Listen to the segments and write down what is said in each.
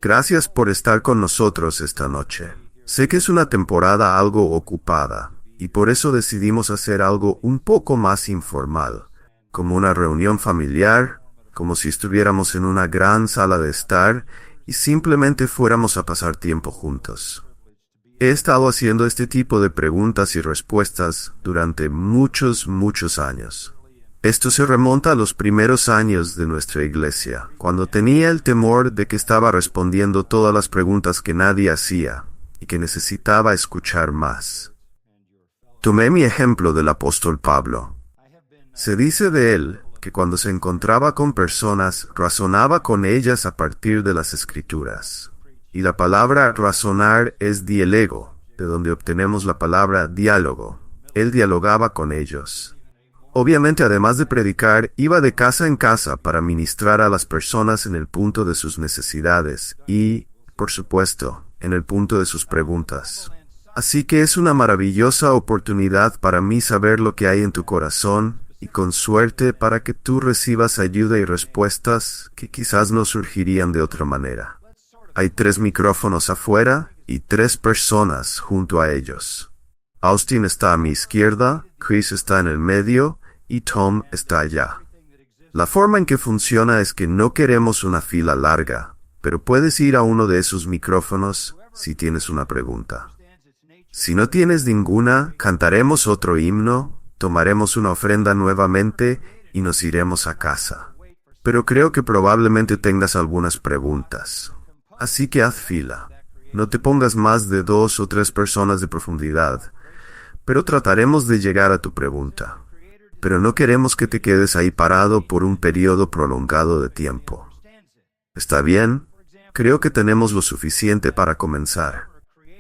Gracias por estar con nosotros esta noche. Sé que es una temporada algo ocupada, y por eso decidimos hacer algo un poco más informal, como una reunión familiar, como si estuviéramos en una gran sala de estar y simplemente fuéramos a pasar tiempo juntos. He estado haciendo este tipo de preguntas y respuestas durante muchos años. Esto se remonta a los primeros años de nuestra iglesia, cuando tenía el temor de que estaba respondiendo todas las preguntas que nadie hacía y que necesitaba escuchar más. Tomé mi ejemplo del apóstol Pablo. Se dice de él que cuando se encontraba con personas, razonaba con ellas a partir de las Escrituras. Y la palabra razonar es dielego, de donde obtenemos la palabra diálogo. Él dialogaba con ellos. Obviamente, además de predicar, iba de casa en casa para ministrar a las personas en el punto de sus necesidades y, por supuesto, en el punto de sus preguntas. Así que es una maravillosa oportunidad para mí saber lo que hay en tu corazón y con suerte para que tú recibas ayuda y respuestas que quizás no surgirían de otra manera. Hay 3 micrófonos afuera y 3 personas junto a ellos. Austin está a mi izquierda, Chris está en el medio y Tom está allá. La forma en que funciona es que no queremos una fila larga, pero puedes ir a uno de esos micrófonos si tienes una pregunta. Si no tienes ninguna, cantaremos otro himno, tomaremos una ofrenda nuevamente y nos iremos a casa. Pero creo que probablemente tengas algunas preguntas. Así que haz fila. No te pongas más de 2 o 3 personas de profundidad, pero trataremos de llegar a tu pregunta. Pero no queremos que te quedes ahí parado por un periodo prolongado de tiempo. ¿Está bien? Creo que tenemos lo suficiente para comenzar.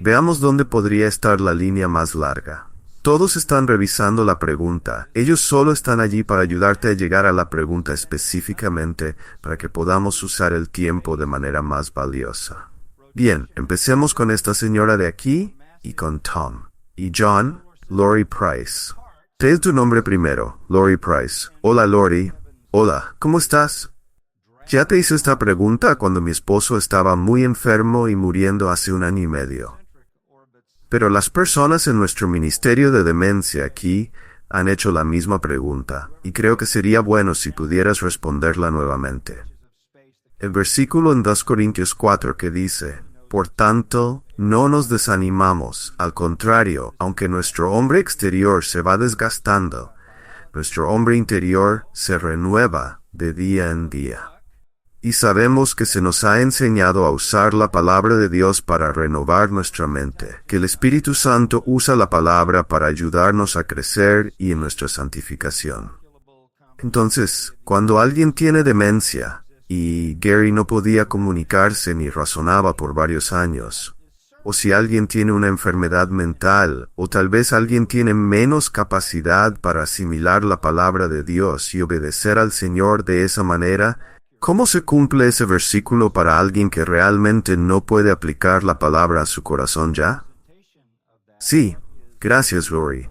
Veamos dónde podría estar la línea más larga. Todos están revisando la pregunta. Ellos solo están allí para ayudarte a llegar a la pregunta específicamente para que podamos usar el tiempo de manera más valiosa. Bien, empecemos con esta señora de aquí y con Tom. Y John, Lori Price. ¿Qué es tu nombre primero? Lori Price. Hola, Lori. Hola, ¿cómo estás? Ya te hice esta pregunta cuando mi esposo estaba muy enfermo y muriendo hace 1 año y medio. Pero las personas en nuestro ministerio de demencia aquí han hecho la misma pregunta, y creo que sería bueno si pudieras responderla nuevamente. El versículo en 2 Corintios 4 que dice, por tanto, no nos desanimamos, al contrario, aunque nuestro hombre exterior se va desgastando, nuestro hombre interior se renueva de día en día. Y sabemos que se nos ha enseñado a usar la palabra de Dios para renovar nuestra mente, que el Espíritu Santo usa la palabra para ayudarnos a crecer y en nuestra santificación. Entonces, cuando alguien tiene demencia, y Gary no podía comunicarse ni razonaba por varios años, o si alguien tiene una enfermedad mental, o tal vez alguien tiene menos capacidad para asimilar la palabra de Dios y obedecer al Señor de esa manera, ¿cómo se cumple ese versículo para alguien que realmente no puede aplicar la palabra a su corazón ya? Sí, gracias, Lori.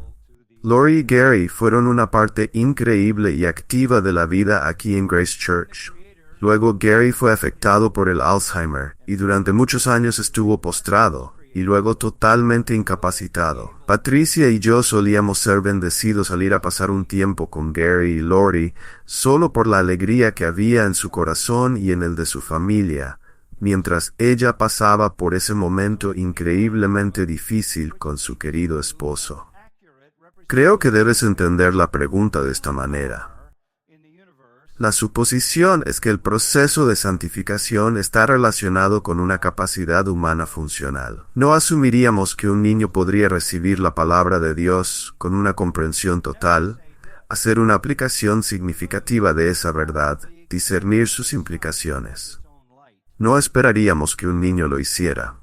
Lori y Gary fueron una parte increíble y activa de la vida aquí en Grace Church. Luego Gary fue afectado por el Alzheimer y durante muchos años estuvo postrado y luego totalmente incapacitado. Patricia y yo solíamos ser bendecidos al ir a pasar un tiempo con Gary y Lori solo por la alegría que había en su corazón y en el de su familia, mientras ella pasaba por ese momento increíblemente difícil con su querido esposo. Creo que debes entender la pregunta de esta manera. La suposición es que el proceso de santificación está relacionado con una capacidad humana funcional. No asumiríamos que un niño podría recibir la palabra de Dios con una comprensión total, hacer una aplicación significativa de esa verdad, discernir sus implicaciones. No esperaríamos que un niño lo hiciera.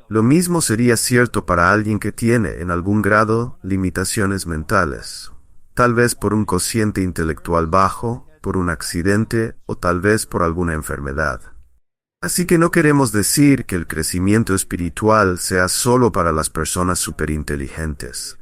Lo mismo sería cierto para alguien que tiene, en algún grado, limitaciones mentales, tal vez por un cociente intelectual bajo, por un accidente o tal vez por alguna enfermedad. Así que no queremos decir que el crecimiento espiritual sea solo para las personas superinteligentes,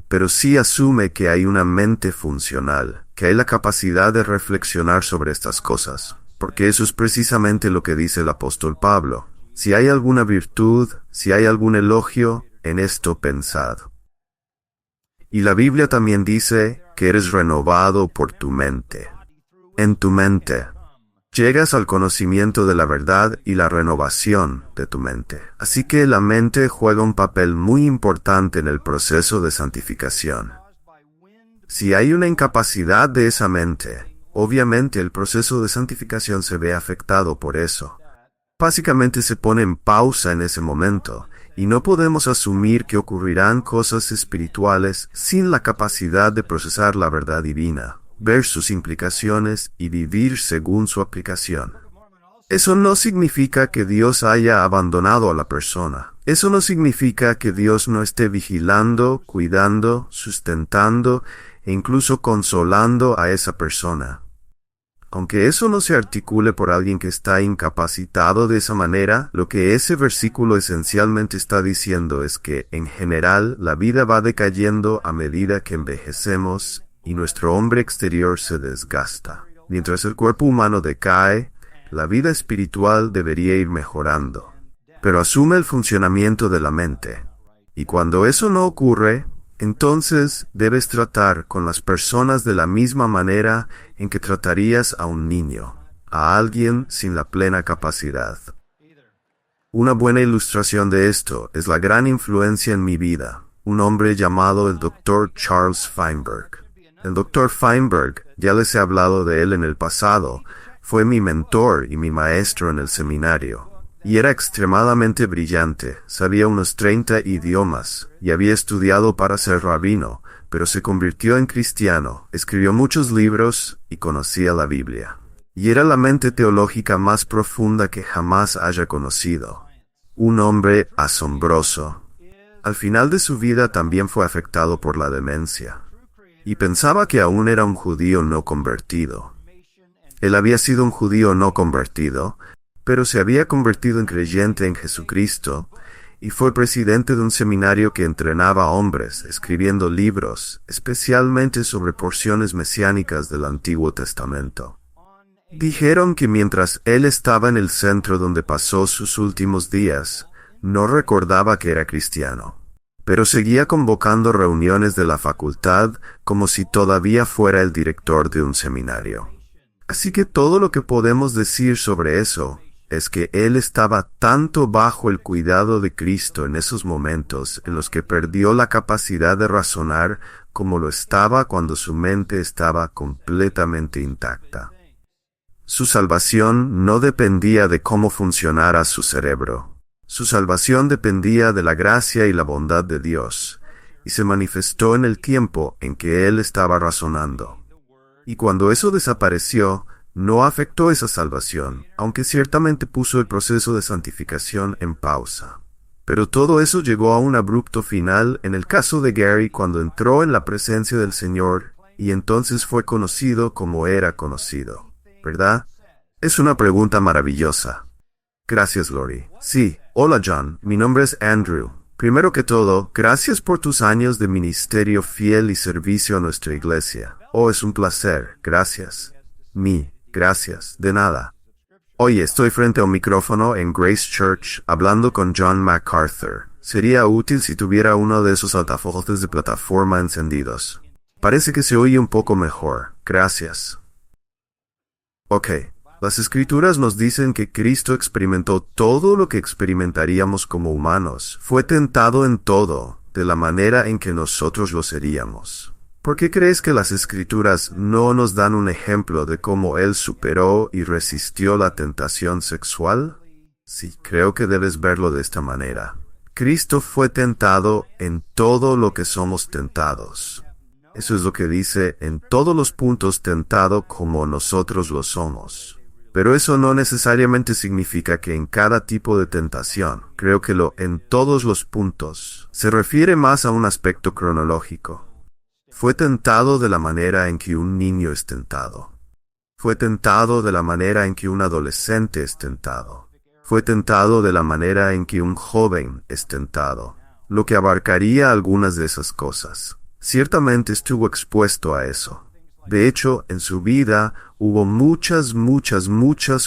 pero sí asume que hay una mente funcional, que hay la capacidad de reflexionar sobre estas cosas, porque eso es precisamente lo que dice el apóstol Pablo. Si hay alguna virtud, si hay algún elogio, en esto pensad. Y la Biblia también dice que eres renovado por tu mente. En tu mente. Llegas al conocimiento de la verdad y la renovación de tu mente. Así que la mente juega un papel muy importante en el proceso de santificación. Si hay una incapacidad de esa mente, obviamente el proceso de santificación se ve afectado por eso. Básicamente se pone en pausa en ese momento, y no podemos asumir que ocurrirán cosas espirituales sin la capacidad de procesar la verdad divina, ver sus implicaciones y vivir según su aplicación. Eso no significa que Dios haya abandonado a la persona. Eso no significa que Dios no esté vigilando, cuidando, sustentando e incluso consolando a esa persona. Aunque eso no se articule por alguien que está incapacitado de esa manera, lo que ese versículo esencialmente está diciendo es que, en general, la vida va decayendo a medida que envejecemos y nuestro hombre exterior se desgasta. Mientras el cuerpo humano decae, la vida espiritual debería ir mejorando. Pero asume el funcionamiento de la mente. Y cuando eso no ocurre, entonces debes tratar con las personas de la misma manera en que tratarías a un niño, a alguien sin la plena capacidad. Una buena ilustración de esto es la gran influencia en mi vida, un hombre llamado el Dr. Charles Feinberg. El Dr. Feinberg, ya les he hablado de él en el pasado, fue mi mentor y mi maestro en el seminario. Y era extremadamente brillante, sabía unos 30 idiomas, y había estudiado para ser rabino, pero se convirtió en cristiano, escribió muchos libros y conocía la Biblia. Y era la mente teológica más profunda que jamás haya conocido. Un hombre asombroso. Al final de su vida también fue afectado por la demencia. Y pensaba que aún era un judío no convertido. Él había sido un judío no convertido, pero se había convertido en creyente en Jesucristo, y fue presidente de un seminario que entrenaba a hombres, escribiendo libros, especialmente sobre porciones mesiánicas del Antiguo Testamento. Dijeron que mientras él estaba en el centro donde pasó sus últimos días, no recordaba que era cristiano, pero seguía convocando reuniones de la facultad como si todavía fuera el director de un seminario. Así que todo lo que podemos decir sobre eso es que él estaba tanto bajo el cuidado de Cristo en esos momentos en los que perdió la capacidad de razonar como lo estaba cuando su mente estaba completamente intacta. Su salvación no dependía de cómo funcionara su cerebro. Su salvación dependía de la gracia y la bondad de Dios, y se manifestó en el tiempo en que él estaba razonando. Y cuando eso desapareció, no afectó esa salvación, aunque ciertamente puso el proceso de santificación en pausa. Pero todo eso llegó a un abrupto final en el caso de Gary cuando entró en la presencia del Señor y entonces fue conocido como era conocido, ¿verdad? Es una pregunta maravillosa. Gracias, Lori. Sí, hola John, mi nombre es Andrew. Primero que todo, gracias por tus años de ministerio fiel y servicio a nuestra iglesia. Oh, es un placer, gracias. Gracias, de nada. Hoy estoy frente a un micrófono en Grace Church hablando con John MacArthur. Sería útil si tuviera uno de esos altavoces de plataforma encendidos. Parece que se oye un poco mejor. Gracias. Ok, las Escrituras nos dicen que Cristo experimentó todo lo que experimentaríamos como humanos. Fue tentado en todo, de la manera en que nosotros lo seríamos. ¿Por qué crees que las Escrituras no nos dan un ejemplo de cómo Él superó y resistió la tentación sexual? Sí, creo que debes verlo de esta manera. Cristo fue tentado en todo lo que somos tentados. Eso es lo que dice, en todos los puntos tentado como nosotros lo somos. Pero eso no necesariamente significa que en cada tipo de tentación, creo que en todos los puntos, se refiere más a un aspecto cronológico. Fue tentado de la manera en que un niño es tentado. Fue tentado de la manera en que un adolescente es tentado. Fue tentado de la manera en que un joven es tentado, lo que abarcaría algunas de esas cosas. Ciertamente estuvo expuesto a eso. De hecho, en su vida hubo muchas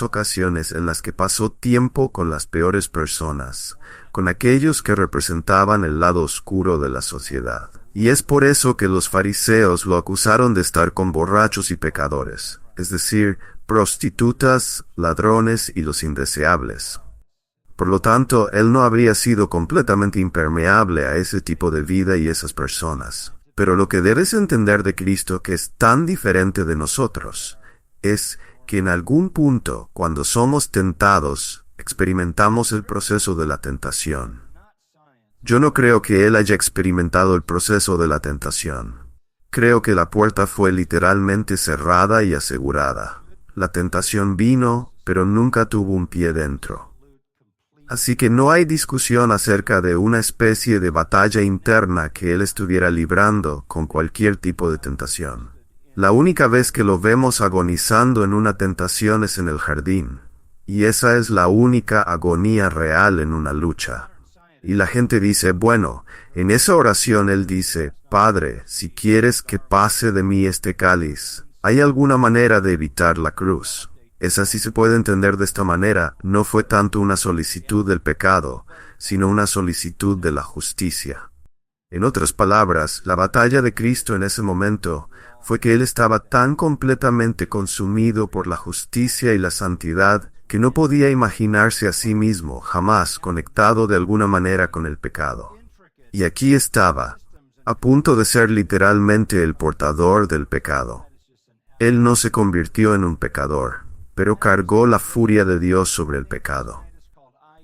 ocasiones en las que pasó tiempo con las peores personas, con aquellos que representaban el lado oscuro de la sociedad. Y es por eso que los fariseos lo acusaron de estar con borrachos y pecadores, es decir, prostitutas, ladrones y los indeseables. Por lo tanto, él no habría sido completamente impermeable a ese tipo de vida y esas personas. Pero lo que debes entender de Cristo, que es tan diferente de nosotros, es que en algún punto, cuando somos tentados, experimentamos el proceso de la tentación. Yo no creo que él haya experimentado el proceso de la tentación. Creo que la puerta fue literalmente cerrada y asegurada. La tentación vino, pero nunca tuvo un pie dentro. Así que no hay discusión acerca de una especie de batalla interna que él estuviera librando con cualquier tipo de tentación. La única vez que lo vemos agonizando en una tentación es en el jardín, y esa es la única agonía real en una lucha. Y la gente dice, bueno, en esa oración él dice, Padre, si quieres que pase de mí este cáliz, ¿hay alguna manera de evitar la cruz? Esa sí se puede entender de esta manera, no fue tanto una solicitud del pecado, sino una solicitud de la justicia. En otras palabras, la batalla de Cristo en ese momento fue que él estaba tan completamente consumido por la justicia y la santidad que no podía imaginarse a sí mismo jamás conectado de alguna manera con el pecado. Y aquí estaba, a punto de ser literalmente el portador del pecado. Él no se convirtió en un pecador, pero cargó la furia de Dios sobre el pecado.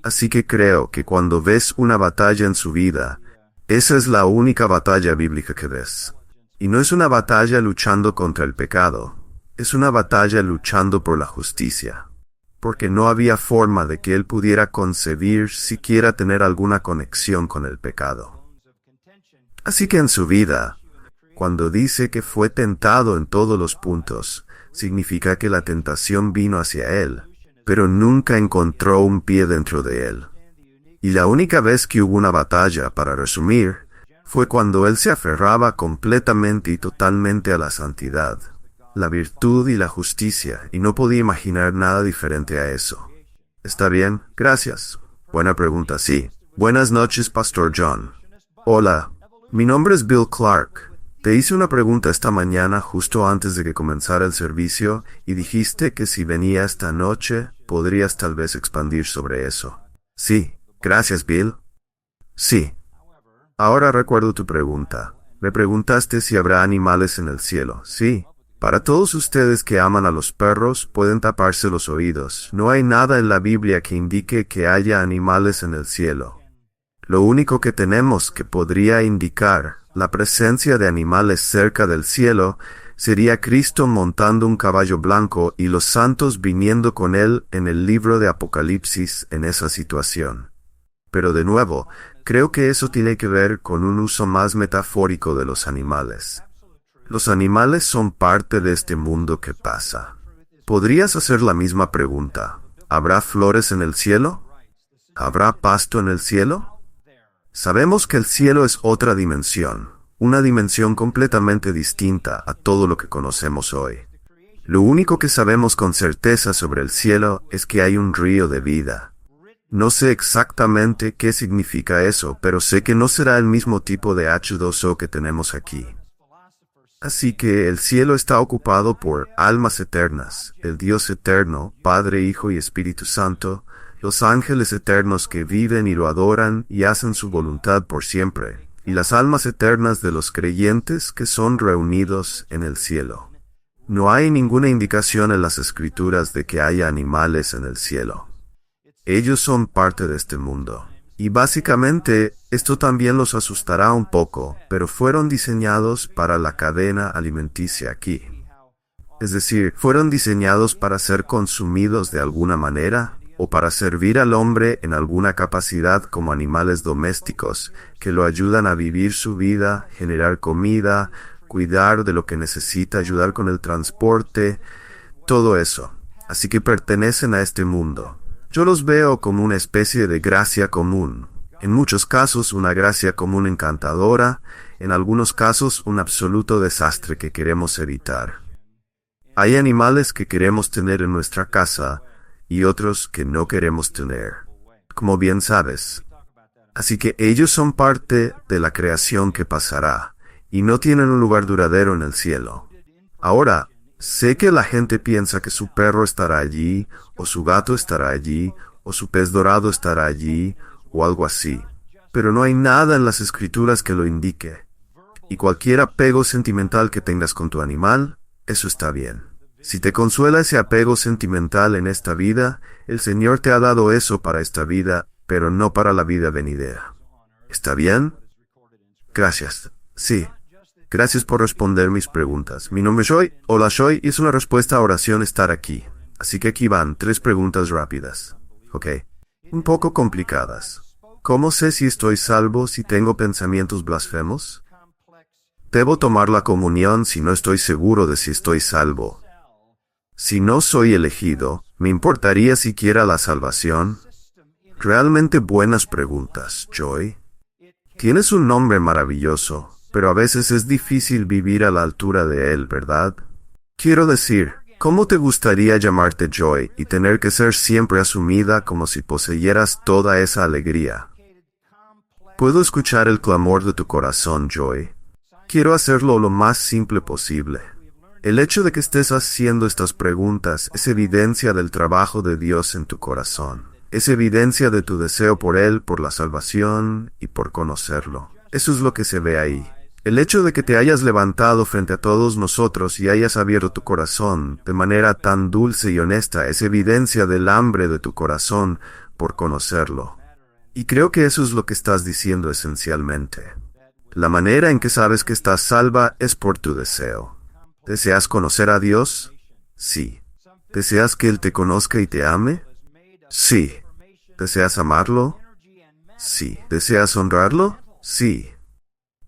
Así que creo que cuando ves una batalla en su vida, esa es la única batalla bíblica que ves. Y no es una batalla luchando contra el pecado, es una batalla luchando por la justicia. Porque no había forma de que él pudiera concebir siquiera tener alguna conexión con el pecado. Así que en su vida, cuando dice que fue tentado en todos los puntos, significa que la tentación vino hacia él, pero nunca encontró un pie dentro de él. Y la única vez que hubo una batalla, para resumir, fue cuando él se aferraba completamente y totalmente a la santidad, la virtud y la justicia, y no podía imaginar nada diferente a eso. ¿Está bien? Gracias. Buena pregunta, sí. Buenas noches, Pastor John. Hola, mi nombre es Bill Clark. Te hice una pregunta esta mañana justo antes de que comenzara el servicio y dijiste que si venía esta noche, podrías tal vez expandir sobre eso. Sí, gracias, Bill. Sí. Ahora recuerdo tu pregunta. Me preguntaste si habrá animales en el cielo. Sí. Para todos ustedes que aman a los perros, pueden taparse los oídos. No hay nada en la Biblia que indique que haya animales en el cielo. Lo único que tenemos que podría indicar la presencia de animales cerca del cielo sería Cristo montando un caballo blanco y los santos viniendo con él en el libro de Apocalipsis en esa situación. Pero de nuevo, creo que eso tiene que ver con un uso más metafórico de los animales. Los animales son parte de este mundo que pasa. ¿Podrías hacer la misma pregunta? ¿Habrá flores en el cielo? ¿Habrá pasto en el cielo? Sabemos que el cielo es otra dimensión, una dimensión completamente distinta a todo lo que conocemos hoy. Lo único que sabemos con certeza sobre el cielo es que hay un río de vida. No sé exactamente qué significa eso, pero sé que no será el mismo tipo de H2O que tenemos aquí. Así que el cielo está ocupado por almas eternas, el Dios eterno, Padre, Hijo y Espíritu Santo, los ángeles eternos que viven y lo adoran y hacen su voluntad por siempre, y las almas eternas de los creyentes que son reunidos en el cielo. No hay ninguna indicación en las Escrituras de que haya animales en el cielo. Ellos son parte de este mundo. Y básicamente, esto también los asustará un poco, pero fueron diseñados para la cadena alimenticia aquí. Es decir, fueron diseñados para ser consumidos de alguna manera, o para servir al hombre en alguna capacidad como animales domésticos, que lo ayudan a vivir su vida, generar comida, cuidar de lo que necesita, ayudar con el transporte, todo eso. Así que pertenecen a este mundo. Yo los veo como una especie de gracia común, En muchos casos una gracia común encantadora, en algunos casos un absoluto desastre que queremos evitar. Hay animales que queremos tener en nuestra casa y otros que no queremos tener, como bien sabes. Así que ellos son parte de la creación que pasará, y no tienen un lugar duradero en el cielo. Ahora, sé que la gente piensa que su perro estará allí, o su gato estará allí, o su pez dorado estará allí, o algo así. Pero no hay nada en las escrituras que lo indique. Y cualquier apego sentimental que tengas con tu animal, eso está bien. Si te consuela ese apego sentimental en esta vida, el Señor te ha dado eso para esta vida, pero no para la vida venidera. ¿Está bien? Gracias. Sí. Gracias por responder mis preguntas. Mi nombre es Joy. Hola Joy, y es una respuesta a oración estar aquí. Así que aquí van 3 preguntas rápidas. ¿Ok? Un poco complicadas. ¿Cómo sé si estoy salvo si tengo pensamientos blasfemos? ¿Debo tomar la comunión si no estoy seguro de si estoy salvo? Si no soy elegido, ¿me importaría siquiera la salvación? Realmente buenas preguntas, Joy. Tienes un nombre maravilloso, pero a veces es difícil vivir a la altura de él, ¿verdad? Quiero decir, ¿cómo te gustaría llamarte Joy y tener que ser siempre asumida como si poseyeras toda esa alegría? Puedo escuchar el clamor de tu corazón, Joy. Quiero hacerlo lo más simple posible. El hecho de que estés haciendo estas preguntas es evidencia del trabajo de Dios en tu corazón. Es evidencia de tu deseo por Él, por la salvación y por conocerlo. Eso es lo que se ve ahí. El hecho de que te hayas levantado frente a todos nosotros y hayas abierto tu corazón de manera tan dulce y honesta es evidencia del hambre de tu corazón por conocerlo. Y creo que eso es lo que estás diciendo esencialmente. La manera en que sabes que estás salva es por tu deseo. ¿Deseas conocer a Dios? Sí. ¿Deseas que Él te conozca y te ame? Sí. ¿Deseas amarlo? Sí. ¿Deseas honrarlo? Sí.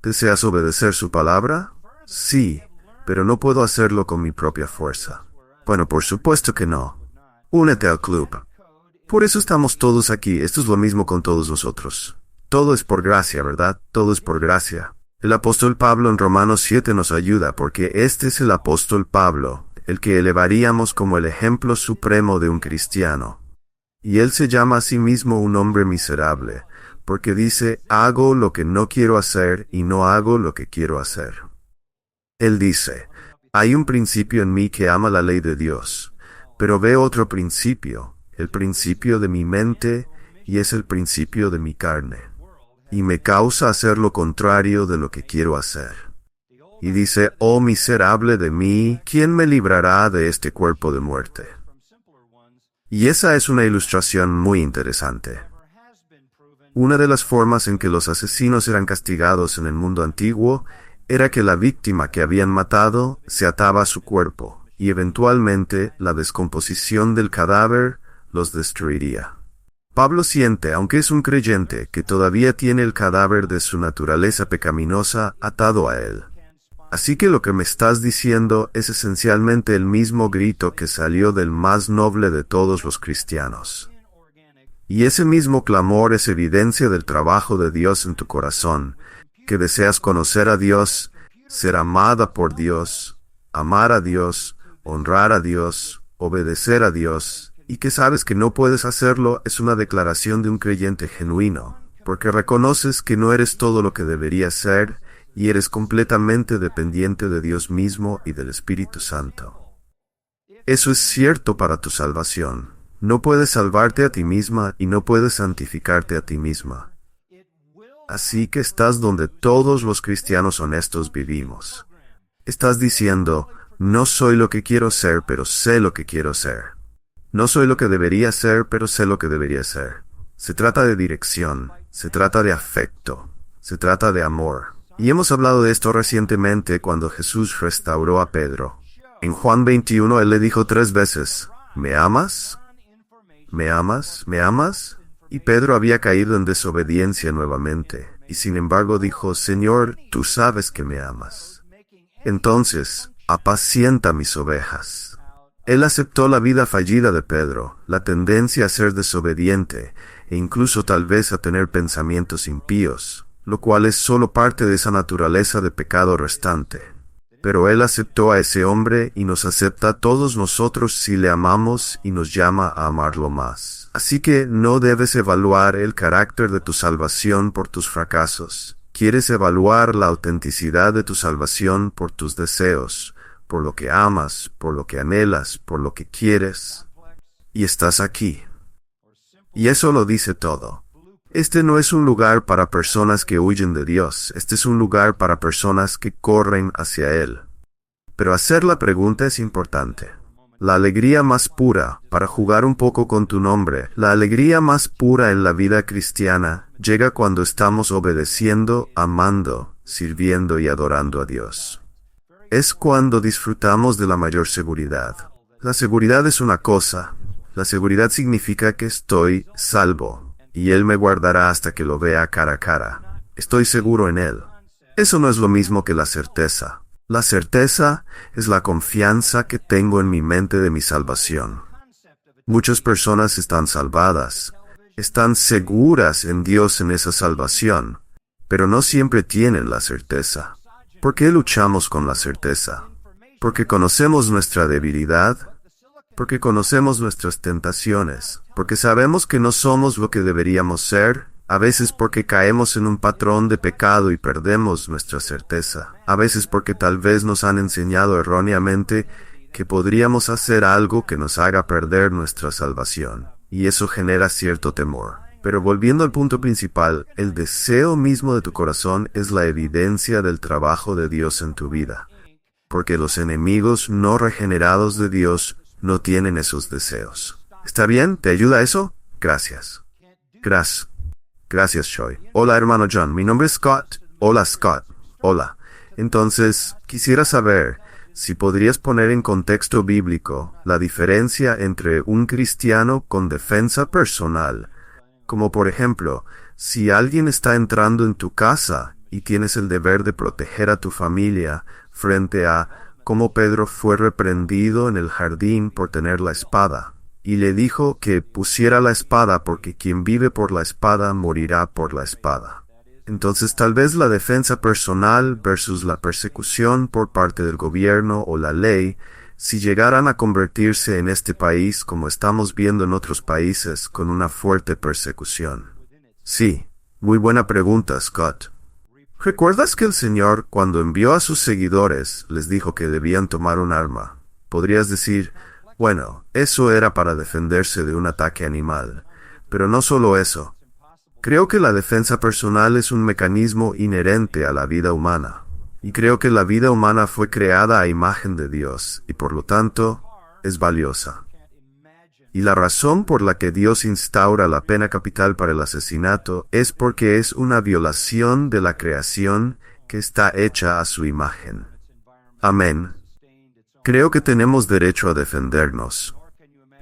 ¿Deseas obedecer su palabra? Sí, pero no puedo hacerlo con mi propia fuerza. Bueno, por supuesto que no. Únete al club. Por eso estamos todos aquí. Esto es lo mismo con todos nosotros. Todo es por gracia, ¿verdad? Todo es por gracia. El apóstol Pablo en Romanos 7 nos ayuda porque este es el apóstol Pablo, el que elevaríamos como el ejemplo supremo de un cristiano. Y él se llama a sí mismo un hombre miserable, porque dice, hago lo que no quiero hacer y no hago lo que quiero hacer. Él dice, hay un principio en mí que ama la ley de Dios, pero veo otro principio, el principio de mi mente, y es el principio de mi carne. Y me causa hacer lo contrario de lo que quiero hacer. Y dice, oh miserable de mí, ¿quién me librará de este cuerpo de muerte? Y esa es una ilustración muy interesante. Una de las formas en que los asesinos eran castigados en el mundo antiguo era que la víctima que habían matado se ataba a su cuerpo, y eventualmente la descomposición del cadáver los destruiría. Pablo siente, aunque es un creyente, que todavía tiene el cadáver de su naturaleza pecaminosa atado a él. Así que lo que me estás diciendo es esencialmente el mismo grito que salió del más noble de todos los cristianos. Y ese mismo clamor es evidencia del trabajo de Dios en tu corazón, que deseas conocer a Dios, ser amada por Dios, amar a Dios, honrar a Dios, obedecer a Dios, y que sabes que no puedes hacerlo es una declaración de un creyente genuino, porque reconoces que no eres todo lo que deberías ser, y eres completamente dependiente de Dios mismo y del Espíritu Santo. Eso es cierto para tu salvación. No puedes salvarte a ti misma y no puedes santificarte a ti misma. Así que estás donde todos los cristianos honestos vivimos. Estás diciendo, no soy lo que quiero ser, pero sé lo que quiero ser. No soy lo que debería ser, pero sé lo que debería ser. Se trata de dirección, se trata de afecto, se trata de amor. Y hemos hablado de esto recientemente cuando Jesús restauró a Pedro. En Juan 21 él le dijo 3 veces, ¿me amas? ¿Me amas? ¿Me amas? Y Pedro había caído en desobediencia nuevamente, y sin embargo dijo, Señor, tú sabes que me amas. Entonces, apacienta mis ovejas. Él aceptó la vida fallida de Pedro, la tendencia a ser desobediente, e incluso tal vez a tener pensamientos impíos, lo cual es solo parte de esa naturaleza de pecado restante. Pero Él aceptó a ese hombre y nos acepta a todos nosotros si le amamos y nos llama a amarlo más. Así que no debes evaluar el carácter de tu salvación por tus fracasos. Quieres evaluar la autenticidad de tu salvación por tus deseos, por lo que amas, por lo que anhelas, por lo que quieres. Y estás aquí. Y eso lo dice todo. Este no es un lugar para personas que huyen de Dios, este es un lugar para personas que corren hacia Él. Pero hacer la pregunta es importante. La alegría más pura, para jugar un poco con tu nombre, la alegría más pura en la vida cristiana llega cuando estamos obedeciendo, amando, sirviendo y adorando a Dios. Es cuando disfrutamos de la mayor seguridad. La seguridad es una cosa. La seguridad significa que estoy salvo. Y Él me guardará hasta que lo vea cara a cara. Estoy seguro en Él. Eso no es lo mismo que la certeza. La certeza es la confianza que tengo en mi mente de mi salvación. Muchas personas están salvadas, están seguras en Dios en esa salvación, pero no siempre tienen la certeza. ¿Por qué luchamos con la certeza? Porque conocemos nuestra debilidad, porque conocemos nuestras tentaciones, porque sabemos que no somos lo que deberíamos ser, a veces porque caemos en un patrón de pecado y perdemos nuestra certeza, a veces porque tal vez nos han enseñado erróneamente que podríamos hacer algo que nos haga perder nuestra salvación, y eso genera cierto temor. Pero volviendo al punto principal, el deseo mismo de tu corazón es la evidencia del trabajo de Dios en tu vida, porque los enemigos no regenerados de Dios no tienen esos deseos. ¿Está bien? ¿Te ayuda eso? Gracias. Gracias, Choi. Hola, hermano John. Mi nombre es Scott. Hola, Scott. Hola. Entonces, quisiera saber si podrías poner en contexto bíblico la diferencia entre un cristiano con defensa personal. Como por ejemplo, si alguien está entrando en tu casa y tienes el deber de proteger a tu familia frente a cómo Pedro fue reprendido en el jardín por tener la espada, y le dijo que pusiera la espada porque quien vive por la espada morirá por la espada. Entonces tal vez la defensa personal versus la persecución por parte del gobierno o la ley, si llegaran a convertirse en este país como estamos viendo en otros países con una fuerte persecución. Sí, muy buena pregunta, Scott. ¿Recuerdas que el Señor, cuando envió a sus seguidores, les dijo que debían tomar un arma? Podrías decir, bueno, eso era para defenderse de un ataque animal. Pero no solo eso. Creo que la defensa personal es un mecanismo inherente a la vida humana. Y creo que la vida humana fue creada a imagen de Dios, y por lo tanto, es valiosa. Y la razón por la que Dios instaura la pena capital para el asesinato es porque es una violación de la creación que está hecha a su imagen. Amén. Creo que tenemos derecho a defendernos.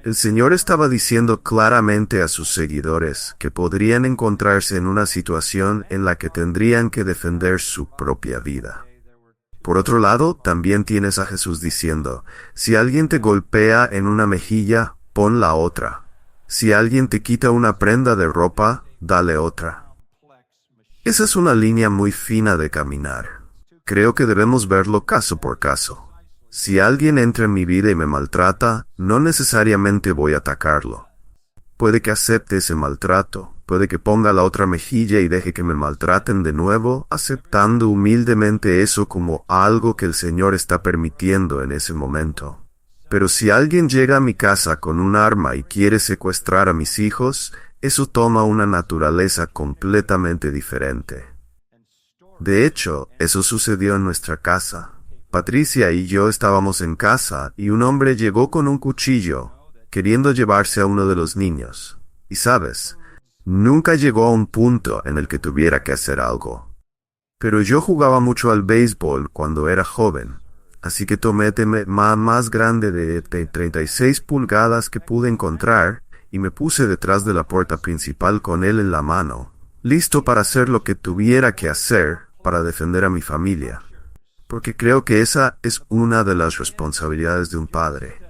El Señor estaba diciendo claramente a sus seguidores que podrían encontrarse en una situación en la que tendrían que defender su propia vida. Por otro lado, también tienes a Jesús diciendo, si alguien te golpea en una mejilla, pon la otra. Si alguien te quita una prenda de ropa, dale otra. Esa es una línea muy fina de caminar. Creo que debemos verlo caso por caso. Si alguien entra en mi vida y me maltrata, no necesariamente voy a atacarlo. Puede que acepte ese maltrato, puede que ponga la otra mejilla y deje que me maltraten de nuevo, aceptando humildemente eso como algo que el Señor está permitiendo en ese momento. Pero si alguien llega a mi casa con un arma y quiere secuestrar a mis hijos, eso toma una naturaleza completamente diferente. De hecho, eso sucedió en nuestra casa. Patricia y yo estábamos en casa y un hombre llegó con un cuchillo, queriendo llevarse a uno de los niños. Y sabes, nunca llegó a un punto en el que tuviera que hacer algo. Pero yo jugaba mucho al béisbol cuando era joven. Así que tomé más grande de 36 pulgadas que pude encontrar y me puse detrás de la puerta principal con él en la mano, listo para hacer lo que tuviera que hacer para defender a mi familia. Porque creo que esa es una de las responsabilidades de un padre.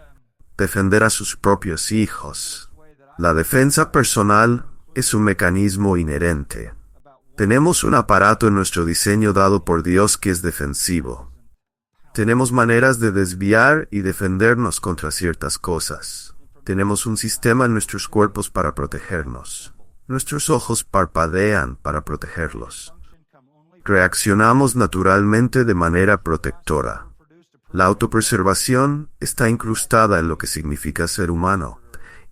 Defender a sus propios hijos. La defensa personal, Es un mecanismo inherente. Tenemos un aparato en nuestro diseño dado por Dios que es defensivo. Tenemos maneras de desviar y defendernos contra ciertas cosas. Tenemos un sistema en nuestros cuerpos para protegernos. Nuestros ojos parpadean para protegerlos. Reaccionamos naturalmente de manera protectora. La autopreservación está incrustada en lo que significa ser humano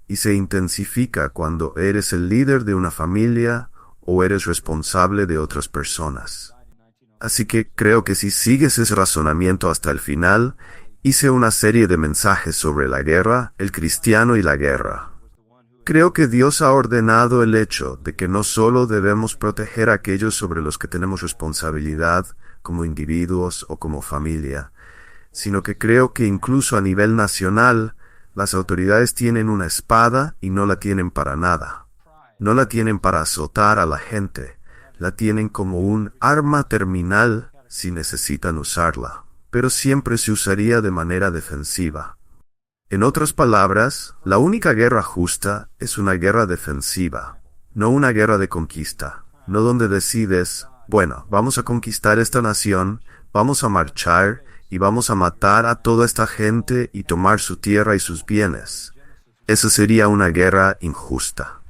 y se intensifica cuando eres el líder de una familia o eres responsable de otras personas. Así que creo que si sigues ese razonamiento hasta el final, hice una serie de mensajes sobre la guerra, el cristiano y la guerra. Creo que Dios ha ordenado el hecho de que no solo debemos proteger a aquellos sobre los que tenemos responsabilidad, como individuos o como familia, sino que creo que incluso a nivel nacional, las autoridades tienen una espada y no la tienen para nada. No la tienen para azotar a la gente, la tienen como un arma terminal si necesitan usarla, pero siempre se usaría de manera defensiva. En otras palabras, la única guerra justa es una guerra defensiva, no una guerra de conquista, no donde decides, bueno, vamos a conquistar esta nación, vamos a marchar y vamos a matar a toda esta gente y tomar su tierra y sus bienes. Esa sería una guerra injusta.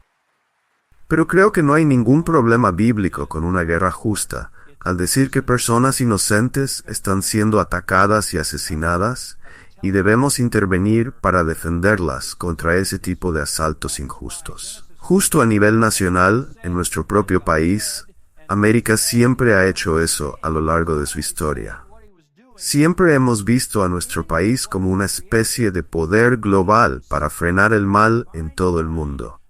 Pero creo que no hay ningún problema bíblico con una guerra justa, al decir que personas inocentes están siendo atacadas y asesinadas, y debemos intervenir para defenderlas contra ese tipo de asaltos injustos. Justo a nivel nacional, en nuestro propio país, América siempre ha hecho eso a lo largo de su historia. Siempre hemos visto a nuestro país como una especie de poder global para frenar el mal en todo el mundo.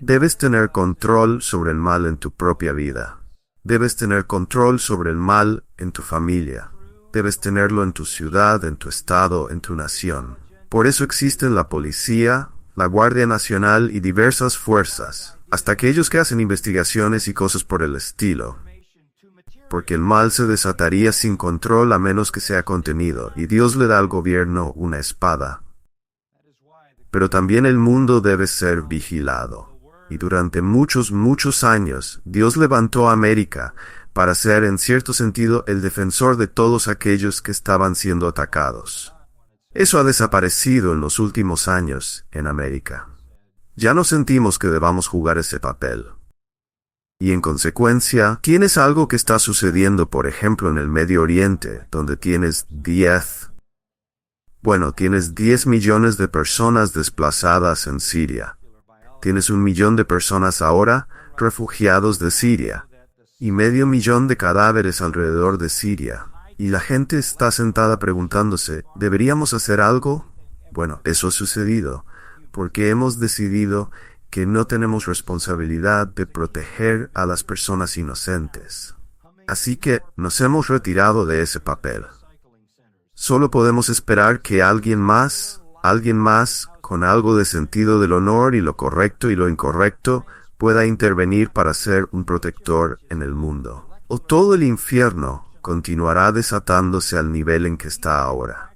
Debes tener control sobre el mal en tu propia vida. Debes tener control sobre el mal en tu familia. Debes tenerlo en tu ciudad, en tu estado, en tu nación. Por eso existen la policía, la Guardia Nacional y diversas fuerzas, hasta aquellos que hacen investigaciones y cosas por el estilo. Porque el mal se desataría sin control a menos que sea contenido, y Dios le da al gobierno una espada. Pero también el mundo debe ser vigilado. Y durante muchos años, Dios levantó a América para ser en cierto sentido el defensor de todos aquellos que estaban siendo atacados. Eso ha desaparecido en los últimos años en América. Ya no sentimos que debamos jugar ese papel. Y en consecuencia, tienes algo que está sucediendo, por ejemplo, en el Medio Oriente, donde tienes 10 millones de personas desplazadas en Siria. Tienes 1 millón de personas ahora refugiados de Siria. Y 500,000 de cadáveres alrededor de Siria. Y la gente está sentada preguntándose, ¿deberíamos hacer algo? Bueno, eso ha sucedido, porque hemos decidido que no tenemos responsabilidad de proteger a las personas inocentes. Así que nos hemos retirado de ese papel. Solo podemos esperar que alguien más, con algo de sentido del honor y lo correcto y lo incorrecto, pueda intervenir para ser un protector en el mundo. O todo el infierno continuará desatándose al nivel en que está ahora.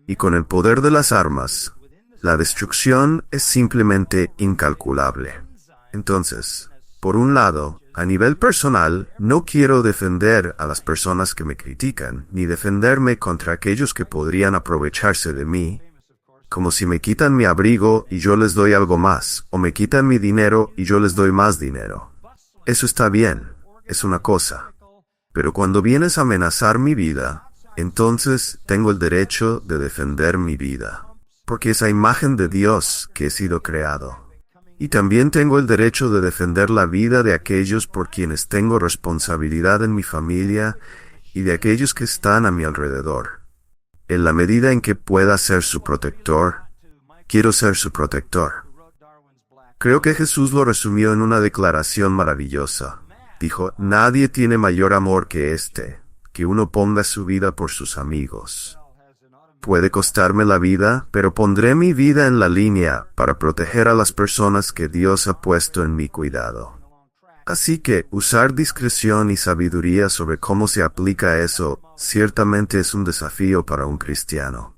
Y con el poder de las armas, la destrucción es simplemente incalculable. Entonces, por un lado, a nivel personal, no quiero defender a las personas que me critican, ni defenderme contra aquellos que podrían aprovecharse de mí, como si me quitan mi abrigo y yo les doy algo más, o me quitan mi dinero y yo les doy más dinero. Eso está bien, es una cosa. Pero cuando vienes a amenazar mi vida, entonces tengo el derecho de defender mi vida. Porque es a imagen de Dios que he sido creado. Y también tengo el derecho de defender la vida de aquellos por quienes tengo responsabilidad en mi familia y de aquellos que están a mi alrededor. En la medida en que pueda ser su protector, quiero ser su protector. Creo que Jesús lo resumió en una declaración maravillosa. Dijo, nadie tiene mayor amor que este, que uno ponga su vida por sus amigos. Puede costarme la vida, pero pondré mi vida en la línea para proteger a las personas que Dios ha puesto en mi cuidado. Así que, usar discreción y sabiduría sobre cómo se aplica eso, ciertamente es un desafío para un cristiano.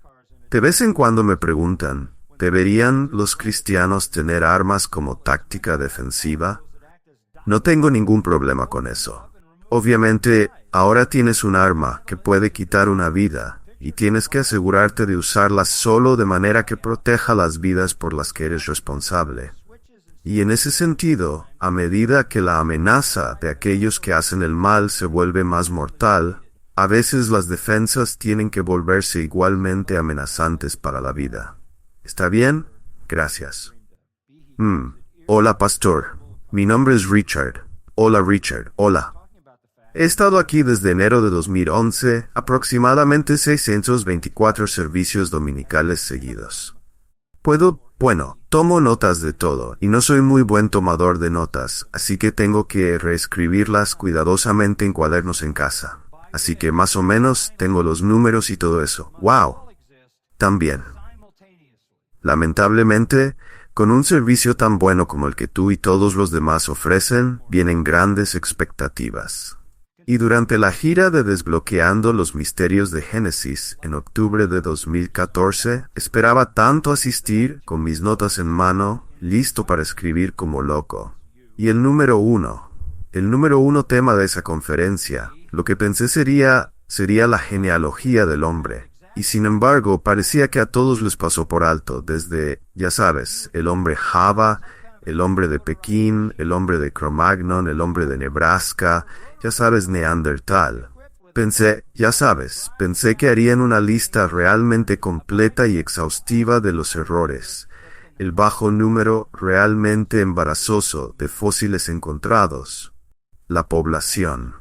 De vez en cuando me preguntan, ¿deberían los cristianos tener armas como táctica defensiva? No tengo ningún problema con eso. Obviamente, ahora tienes un arma que puede quitar una vida, y tienes que asegurarte de usarla solo de manera que proteja las vidas por las que eres responsable. Y en ese sentido, a medida que la amenaza de aquellos que hacen el mal se vuelve más mortal, a veces las defensas tienen que volverse igualmente amenazantes para la vida. ¿Está bien? Gracias. Hola, pastor. Mi nombre es Richard. Hola, Richard. Hola. He estado aquí desde enero de 2011, aproximadamente 624 servicios dominicales seguidos. Tomo notas de todo, y no soy muy buen tomador de notas, así que tengo que reescribirlas cuidadosamente en cuadernos en casa. Así que más o menos tengo los números y todo eso. ¡Wow! También. Lamentablemente, con un servicio tan bueno como el que tú y todos los demás ofrecen, vienen grandes expectativas. Y durante la gira de Desbloqueando los Misterios de Génesis, en octubre de 2014, esperaba tanto asistir, con mis notas en mano, listo para escribir como loco. Y el número uno tema de esa conferencia, lo que pensé sería la genealogía del hombre. Y sin embargo, parecía que a todos les pasó por alto, desde, ya sabes, el hombre Java, el hombre de Pekín, el hombre de Cro-Magnon, el hombre de Nebraska, ya sabes, Neandertal. Pensé que harían una lista realmente completa y exhaustiva de los errores, el bajo número realmente embarazoso de fósiles encontrados, la población.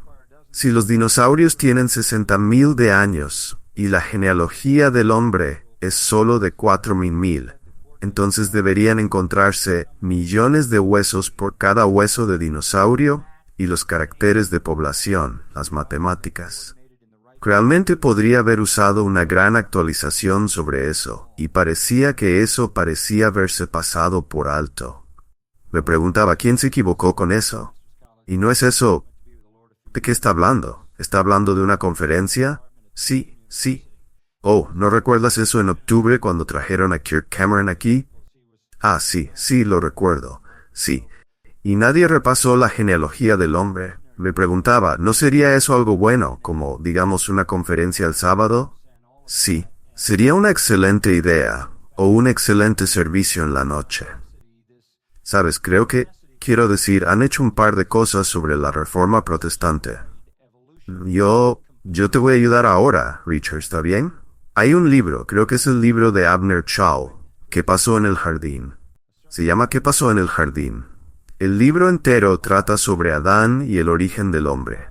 Si los dinosaurios tienen 60.000 de años, y la genealogía del hombre es solo de 4.000, entonces deberían encontrarse millones de huesos por cada hueso de dinosaurio, y los caracteres de población, las matemáticas. Realmente podría haber usado una gran actualización sobre eso, y parecía haberse pasado por alto. Me preguntaba quién se equivocó con eso. ¿Y no es eso? ¿De qué está hablando? ¿Está hablando de una conferencia? Sí. Oh, ¿no recuerdas eso en octubre cuando trajeron a Kirk Cameron aquí? Ah, sí, lo recuerdo. Sí. Y nadie repasó la genealogía del hombre. Me preguntaba, ¿no sería eso algo bueno, como, digamos, una conferencia el sábado? Sí, sería una excelente idea, o un excelente servicio en la noche. Sabes, quiero decir, han hecho un par de cosas sobre la Reforma Protestante. Yo te voy a ayudar ahora, Richard, ¿está bien? Hay un libro, creo que es el libro de Abner Chau, ¿Qué pasó en el jardín? Se llama ¿Qué pasó en el jardín? El libro entero trata sobre Adán y el origen del hombre.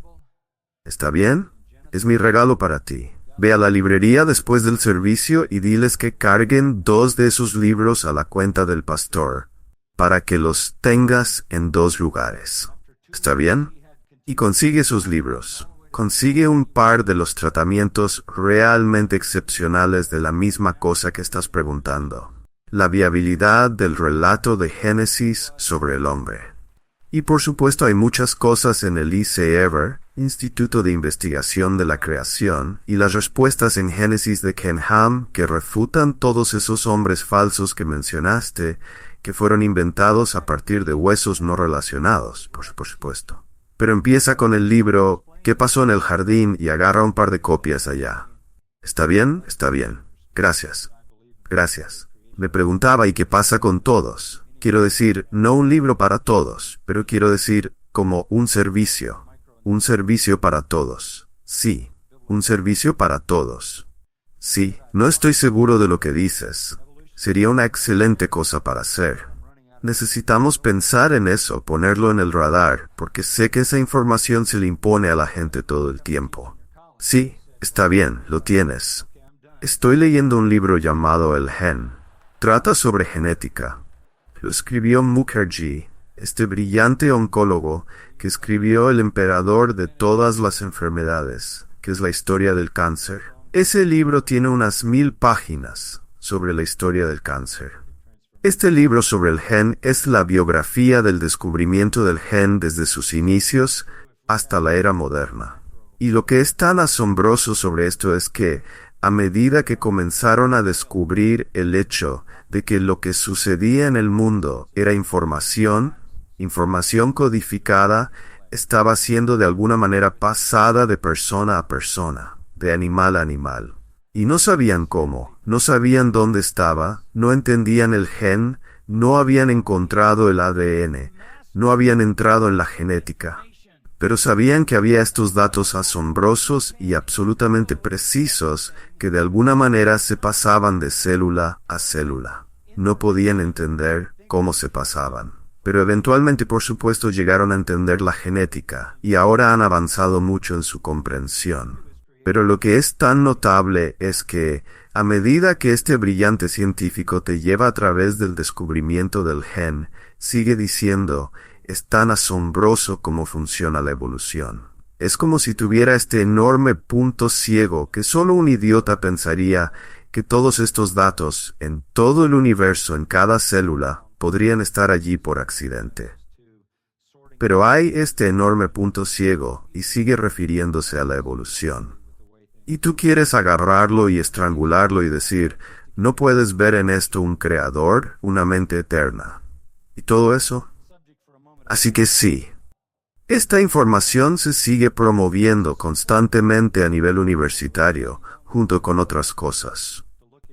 ¿Está bien? Es mi regalo para ti. Ve a la librería después del servicio y diles que carguen 2 de esos libros a la cuenta del pastor, para que los tengas en 2 lugares. ¿Está bien? Y consigue esos libros. Consigue un par de los tratamientos realmente excepcionales de la misma cosa que estás preguntando. La viabilidad del relato de Génesis sobre el hombre. Y por supuesto hay muchas cosas en el ICEver, Instituto de Investigación de la Creación, y las respuestas en Génesis de Ken Ham que refutan todos esos hombres falsos que mencionaste, que fueron inventados a partir de huesos no relacionados, por supuesto. Pero empieza con el libro ¿Qué pasó en el jardín? Y agarra un par de copias allá. ¿Está bien? Está bien. Gracias. Me preguntaba, ¿y qué pasa con todos? Quiero decir, no un libro para todos, pero quiero decir, como un servicio. Un servicio para todos. Sí, un servicio para todos. Sí, no estoy seguro de lo que dices. Sería una excelente cosa para hacer. Necesitamos pensar en eso, ponerlo en el radar, porque sé que esa información se le impone a la gente todo el tiempo. Sí, está bien, lo tienes. Estoy leyendo un libro llamado El Gen. Trata sobre genética. Lo escribió Mukherjee, este brillante oncólogo que escribió El emperador de todas las enfermedades, que es la historia del cáncer. Ese libro tiene unas 1000 páginas sobre la historia del cáncer. Este libro sobre el gen es la biografía del descubrimiento del gen desde sus inicios hasta la era moderna. Y lo que es tan asombroso sobre esto es que, a medida que comenzaron a descubrir el hecho de que lo que sucedía en el mundo era información, Información codificada estaba siendo de alguna manera pasada de persona a persona, de animal a animal. Y no sabían cómo, no sabían dónde estaba, no entendían el gen, no habían encontrado el ADN, no habían entrado en la genética. Pero sabían que había estos datos asombrosos y absolutamente precisos que de alguna manera se pasaban de célula a célula. No podían entender cómo se pasaban. Pero eventualmente, por supuesto, llegaron a entender la genética, y ahora han avanzado mucho en su comprensión. Pero lo que es tan notable es que, a medida que este brillante científico te lleva a través del descubrimiento del gen, sigue diciendo, es tan asombroso cómo funciona la evolución. Es como si tuviera este enorme punto ciego que solo un idiota pensaría que todos estos datos, en todo el universo, en cada célula, podrían estar allí por accidente. Pero hay este enorme punto ciego y sigue refiriéndose a la evolución. Y tú quieres agarrarlo y estrangularlo y decir, no puedes ver en esto un creador, una mente eterna. ¿Y todo eso? Así que sí. Esta información se sigue promoviendo constantemente a nivel universitario, junto con otras cosas.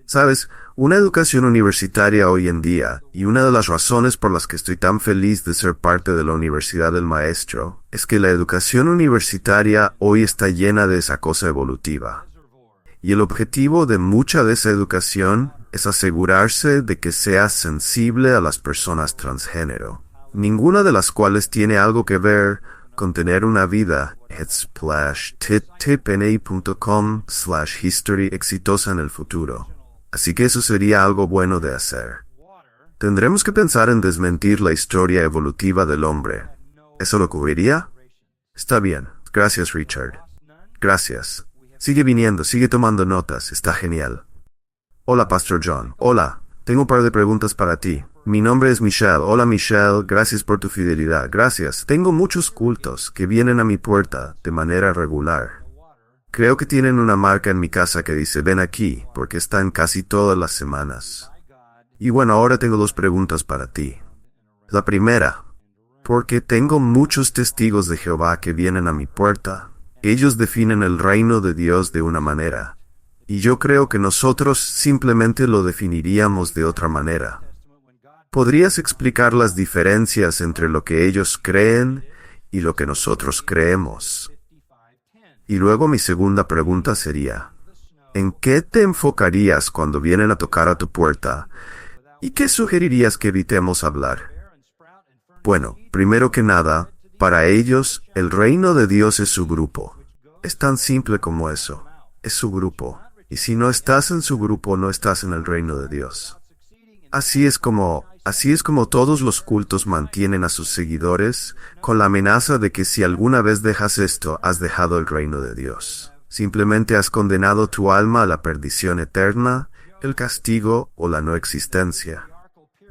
¿Sabes? Una educación universitaria hoy en día, y una de las razones por las que estoy tan feliz de ser parte de la Universidad del Maestro, es que la educación universitaria hoy está llena de esa cosa evolutiva. Y el objetivo de mucha de esa educación es asegurarse de que seas sensible a las personas transgénero, ninguna de las cuales tiene algo que ver con tener una vida tipna.com/history exitosa en el futuro. Así que eso sería algo bueno de hacer. Tendremos que pensar en desmentir la historia evolutiva del hombre. ¿Eso lo cubriría? Está bien. Gracias, Richard. Gracias. Sigue viniendo, sigue tomando notas. Está genial. Hola, Pastor John. Hola. Tengo un par de preguntas para ti. Mi nombre es Michelle. Hola, Michelle. Gracias por tu fidelidad. Gracias. Tengo muchos cultos que vienen a mi puerta de manera regular. Creo que tienen una marca en mi casa que dice ven aquí, porque están casi todas las semanas. Y bueno, ahora tengo dos preguntas para ti. La primera, porque tengo muchos testigos de Jehová que vienen a mi puerta. Ellos definen el reino de Dios de una manera, y yo creo que nosotros simplemente lo definiríamos de otra manera. ¿Podrías explicar las diferencias entre lo que ellos creen y lo que nosotros creemos? Y luego mi segunda pregunta sería, ¿en qué te enfocarías cuando vienen a tocar a tu puerta? ¿Y qué sugerirías que evitemos hablar? Bueno, primero que nada, para ellos, el reino de Dios es su grupo. Es tan simple como eso. Es su grupo. Y si no estás en su grupo, no estás en el reino de Dios. Así es como todos los cultos mantienen a sus seguidores, con la amenaza de que si alguna vez dejas esto, has dejado el reino de Dios. Simplemente has condenado tu alma a la perdición eterna, el castigo o la no existencia.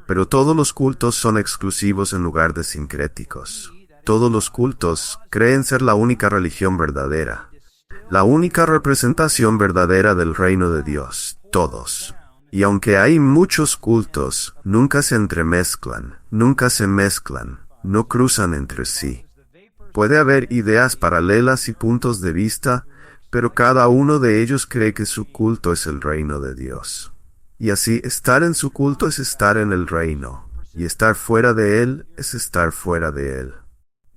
Pero todos los cultos son exclusivos en lugar de sincréticos. Todos los cultos creen ser la única religión verdadera, la única representación verdadera del reino de Dios, todos. Y aunque hay muchos cultos, nunca se entremezclan, nunca se mezclan, no cruzan entre sí. Puede haber ideas paralelas y puntos de vista, pero cada uno de ellos cree que su culto es el reino de Dios. Y así, estar en su culto es estar en el reino, y estar fuera de él es estar fuera de él.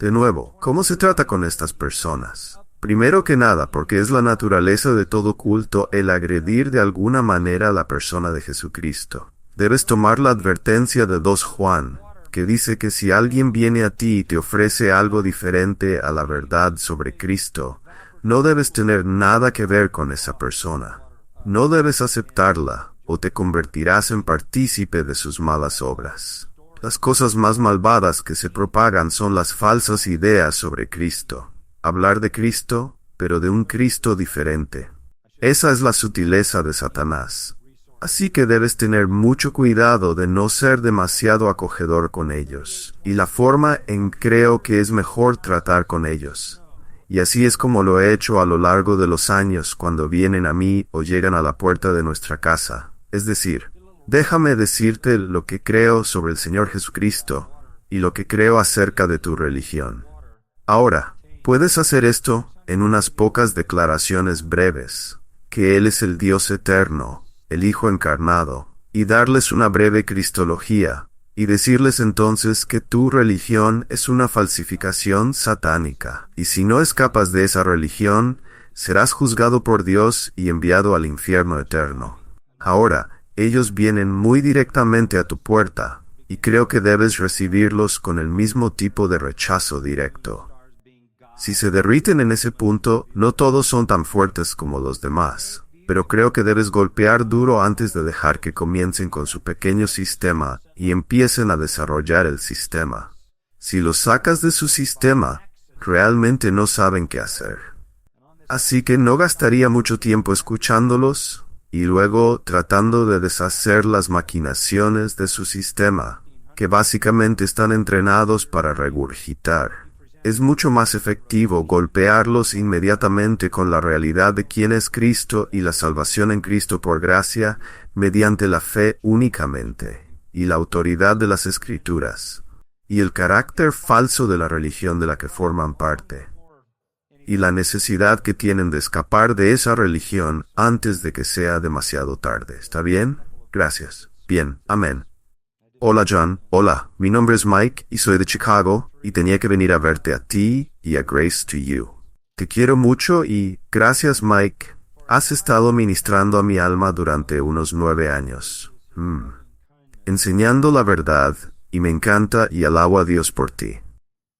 De nuevo, ¿cómo se trata con estas personas? Primero que nada, porque es la naturaleza de todo culto el agredir de alguna manera a la persona de Jesucristo. Debes tomar la advertencia de 2 Juan, que dice que si alguien viene a ti y te ofrece algo diferente a la verdad sobre Cristo, no debes tener nada que ver con esa persona. No debes aceptarla, o te convertirás en partícipe de sus malas obras. Las cosas más malvadas que se propagan son las falsas ideas sobre Cristo. Hablar de Cristo, pero de un Cristo diferente. Esa es la sutileza de Satanás. Así que debes tener mucho cuidado de no ser demasiado acogedor con ellos, y la forma en creo que es mejor tratar con ellos. Y así es como lo he hecho a lo largo de los años cuando vienen a mí o llegan a la puerta de nuestra casa. Es decir, déjame decirte lo que creo sobre el Señor Jesucristo, y lo que creo acerca de tu religión. Ahora, puedes hacer esto en unas pocas declaraciones breves, que Él es el Dios eterno, el Hijo encarnado, y darles una breve cristología, y decirles entonces que tu religión es una falsificación satánica, y si no escapas de esa religión, serás juzgado por Dios y enviado al infierno eterno. Ahora, ellos vienen muy directamente a tu puerta, y creo que debes recibirlos con el mismo tipo de rechazo directo. Si se derriten en ese punto, no todos son tan fuertes como los demás, pero creo que debes golpear duro antes de dejar que comiencen con su pequeño sistema y empiecen a desarrollar el sistema. Si los sacas de su sistema, realmente no saben qué hacer. Así que no gastaría mucho tiempo escuchándolos y luego tratando de deshacer las maquinaciones de su sistema, que básicamente están entrenados para regurgitar. Es mucho más efectivo golpearlos inmediatamente con la realidad de quién es Cristo y la salvación en Cristo por gracia, mediante la fe únicamente, y la autoridad de las Escrituras, y el carácter falso de la religión de la que forman parte, y la necesidad que tienen de escapar de esa religión antes de que sea demasiado tarde. ¿Está bien? Gracias. Bien. Amén. Hola John, hola, mi nombre es Mike y soy de Chicago y tenía que venir a verte a ti y a Grace to You. Te quiero mucho y, gracias Mike, has estado ministrando a mi alma durante unos 9 años. Enseñando la verdad y me encanta y alabo a Dios por ti.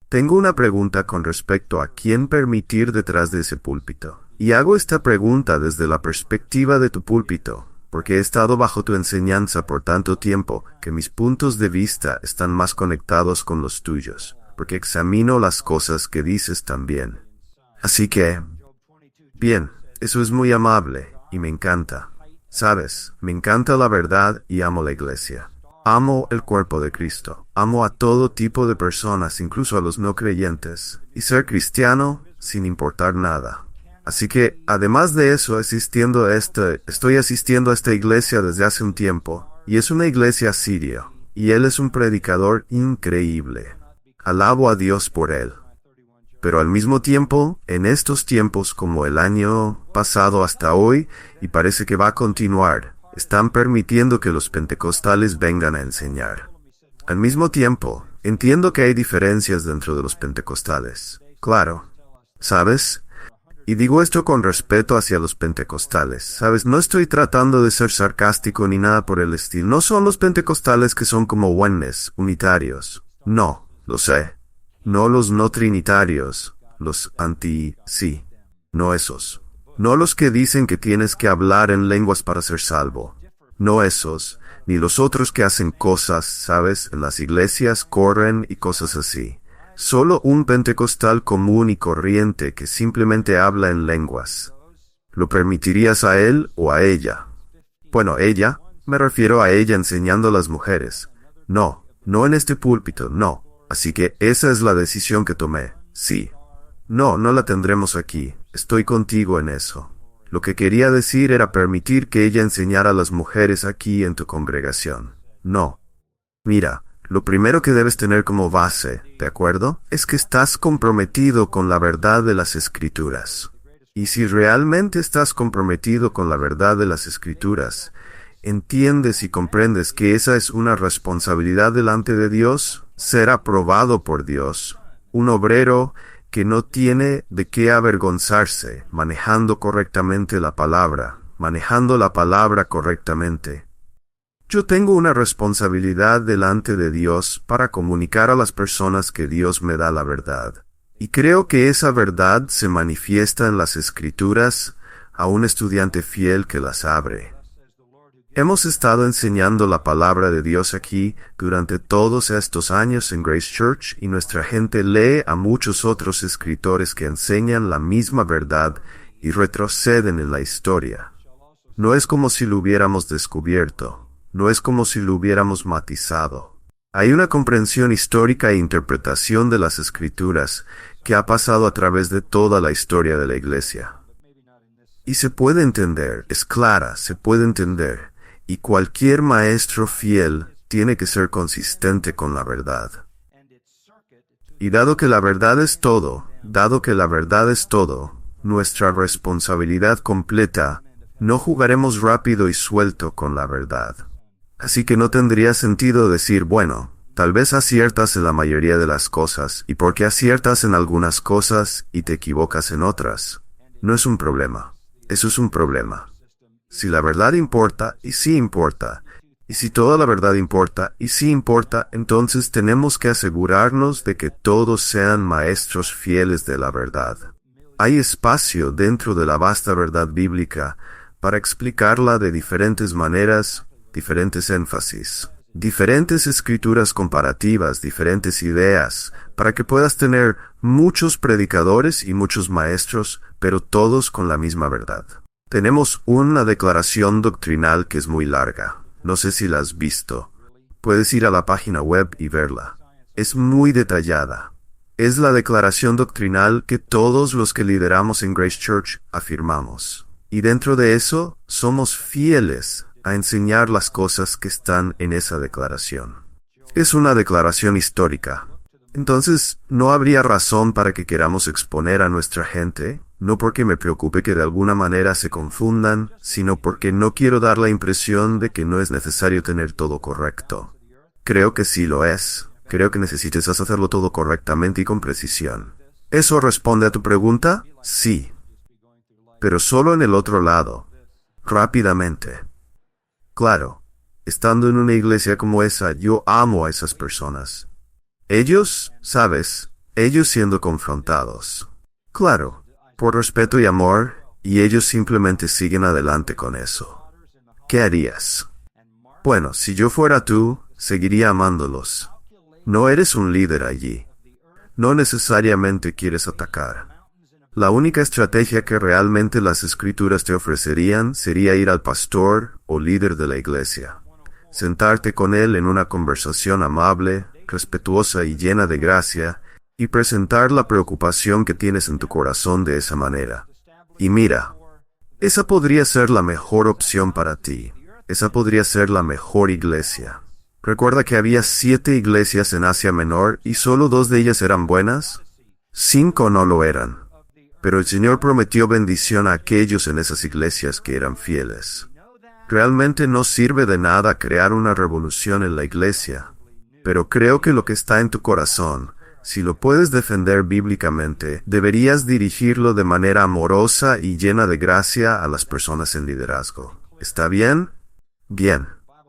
Tengo una pregunta con respecto a quién permitir detrás de ese púlpito. Y hago esta pregunta desde la perspectiva de tu púlpito, porque he estado bajo tu enseñanza por tanto tiempo que mis puntos de vista están más conectados con los tuyos, porque examino las cosas que dices también. Así que, bien, eso es muy amable y me encanta. Sabes, me encanta la verdad y amo la iglesia. Amo el cuerpo de Cristo. Amo a todo tipo de personas, incluso a los no creyentes, y ser cristiano sin importar nada. Así que, además de eso, estoy asistiendo a esta iglesia desde hace un tiempo, y es una iglesia siria, y él es un predicador increíble. Alabo a Dios por él. Pero al mismo tiempo, en estos tiempos como el año pasado hasta hoy, y parece que va a continuar, están permitiendo que los pentecostales vengan a enseñar. Al mismo tiempo, entiendo que hay diferencias dentro de los pentecostales. Claro. ¿Sabes? Y digo esto con respeto hacia los pentecostales, ¿sabes? No estoy tratando de ser sarcástico ni nada por el estilo. No son los pentecostales que son como oneness, unitarios. No, lo sé. No los no trinitarios, los sí. No esos. No los que dicen que tienes que hablar en lenguas para ser salvo. No esos, ni los otros que hacen cosas, ¿sabes? En las iglesias corren y cosas así. Solo un pentecostal común y corriente que simplemente habla en lenguas. ¿Lo permitirías a él o a ella? Bueno, ella, me refiero a ella enseñando a las mujeres. No, no en este púlpito, no. Así que esa es la decisión que tomé, sí. No, no la tendremos aquí, estoy contigo en eso. Lo que quería decir era permitir que ella enseñara a las mujeres aquí en tu congregación. No. Mira. Lo primero que debes tener como base, ¿de acuerdo? Es que estás comprometido con la verdad de las Escrituras. Y si realmente estás comprometido con la verdad de las Escrituras, entiendes y comprendes que esa es una responsabilidad delante de Dios, ser aprobado por Dios, un obrero que no tiene de qué avergonzarse, manejando correctamente la palabra, manejando la palabra correctamente. Yo tengo una responsabilidad delante de Dios para comunicar a las personas que Dios me da la verdad. Y creo que esa verdad se manifiesta en las Escrituras a un estudiante fiel que las abre. Hemos estado enseñando la palabra de Dios aquí durante todos estos años en Grace Church y nuestra gente lee a muchos otros escritores que enseñan la misma verdad y retroceden en la historia. No es como si lo hubiéramos descubierto. No es como si lo hubiéramos matizado. Hay una comprensión histórica e interpretación de las Escrituras que ha pasado a través de toda la historia de la Iglesia. Y se puede entender, es clara, se puede entender, y cualquier maestro fiel tiene que ser consistente con la verdad. Y dado que la verdad es todo, nuestra responsabilidad completa, no jugaremos rápido y suelto con la verdad. Así que no tendría sentido decir, bueno, tal vez aciertas en la mayoría de las cosas, y porque aciertas en algunas cosas y te equivocas en otras, no es un problema. Eso es un problema. Si la verdad importa, y sí importa, y si toda la verdad importa, y sí importa, entonces tenemos que asegurarnos de que todos sean maestros fieles de la verdad. Hay espacio dentro de la vasta verdad bíblica para explicarla de diferentes maneras, diferentes énfasis, diferentes escrituras comparativas, diferentes ideas, para que puedas tener muchos predicadores y muchos maestros, pero todos con la misma verdad. Tenemos una declaración doctrinal que es muy larga. No sé si la has visto. Puedes ir a la página web y verla. Es muy detallada. Es la declaración doctrinal que todos los que lideramos en Grace Church afirmamos. Y dentro de eso, somos fieles a enseñar las cosas que están en esa declaración. Es una declaración histórica. Entonces, no habría razón para que queramos exponer a nuestra gente, no porque me preocupe que de alguna manera se confundan, sino porque no quiero dar la impresión de que no es necesario tener todo correcto. Creo que sí lo es. Creo que necesitas hacerlo todo correctamente y con precisión. ¿Eso responde a tu pregunta? Sí. Pero solo en el otro lado. Rápidamente. Claro, estando en una iglesia como esa, yo amo a esas personas. Ellos, sabes, ellos siendo confrontados. Claro, por respeto y amor, y ellos simplemente siguen adelante con eso. ¿Qué harías? Bueno, si yo fuera tú, seguiría amándolos. No eres un líder allí. No necesariamente quieres atacar. La única estrategia que realmente las escrituras te ofrecerían sería ir al pastor o líder de la iglesia. Sentarte con él en una conversación amable, respetuosa y llena de gracia, y presentar la preocupación que tienes en tu corazón de esa manera. Y mira, esa podría ser la mejor opción para ti. Esa podría ser la mejor iglesia. ¿Recuerda que había 7 iglesias en Asia Menor y solo 2 de ellas eran buenas? 5 no lo eran. Pero el Señor prometió bendición a aquellos en esas iglesias que eran fieles. Realmente no sirve de nada crear una revolución en la iglesia, pero creo que lo que está en tu corazón, si lo puedes defender bíblicamente, deberías dirigirlo de manera amorosa y llena de gracia a las personas en liderazgo. ¿Está bien? Bien.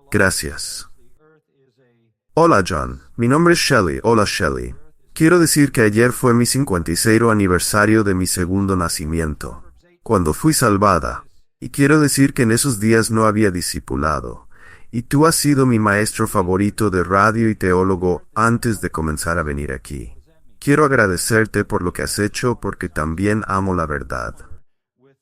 Gracias. Hola John, mi nombre es Shelley. Hola Shelley. Quiero decir que ayer fue mi 56º aniversario de mi segundo nacimiento, cuando fui salvada, y quiero decir que en esos días no había discipulado, y tú has sido mi maestro favorito de radio y teólogo antes de comenzar a venir aquí. Quiero agradecerte por lo que has hecho porque también amo la verdad.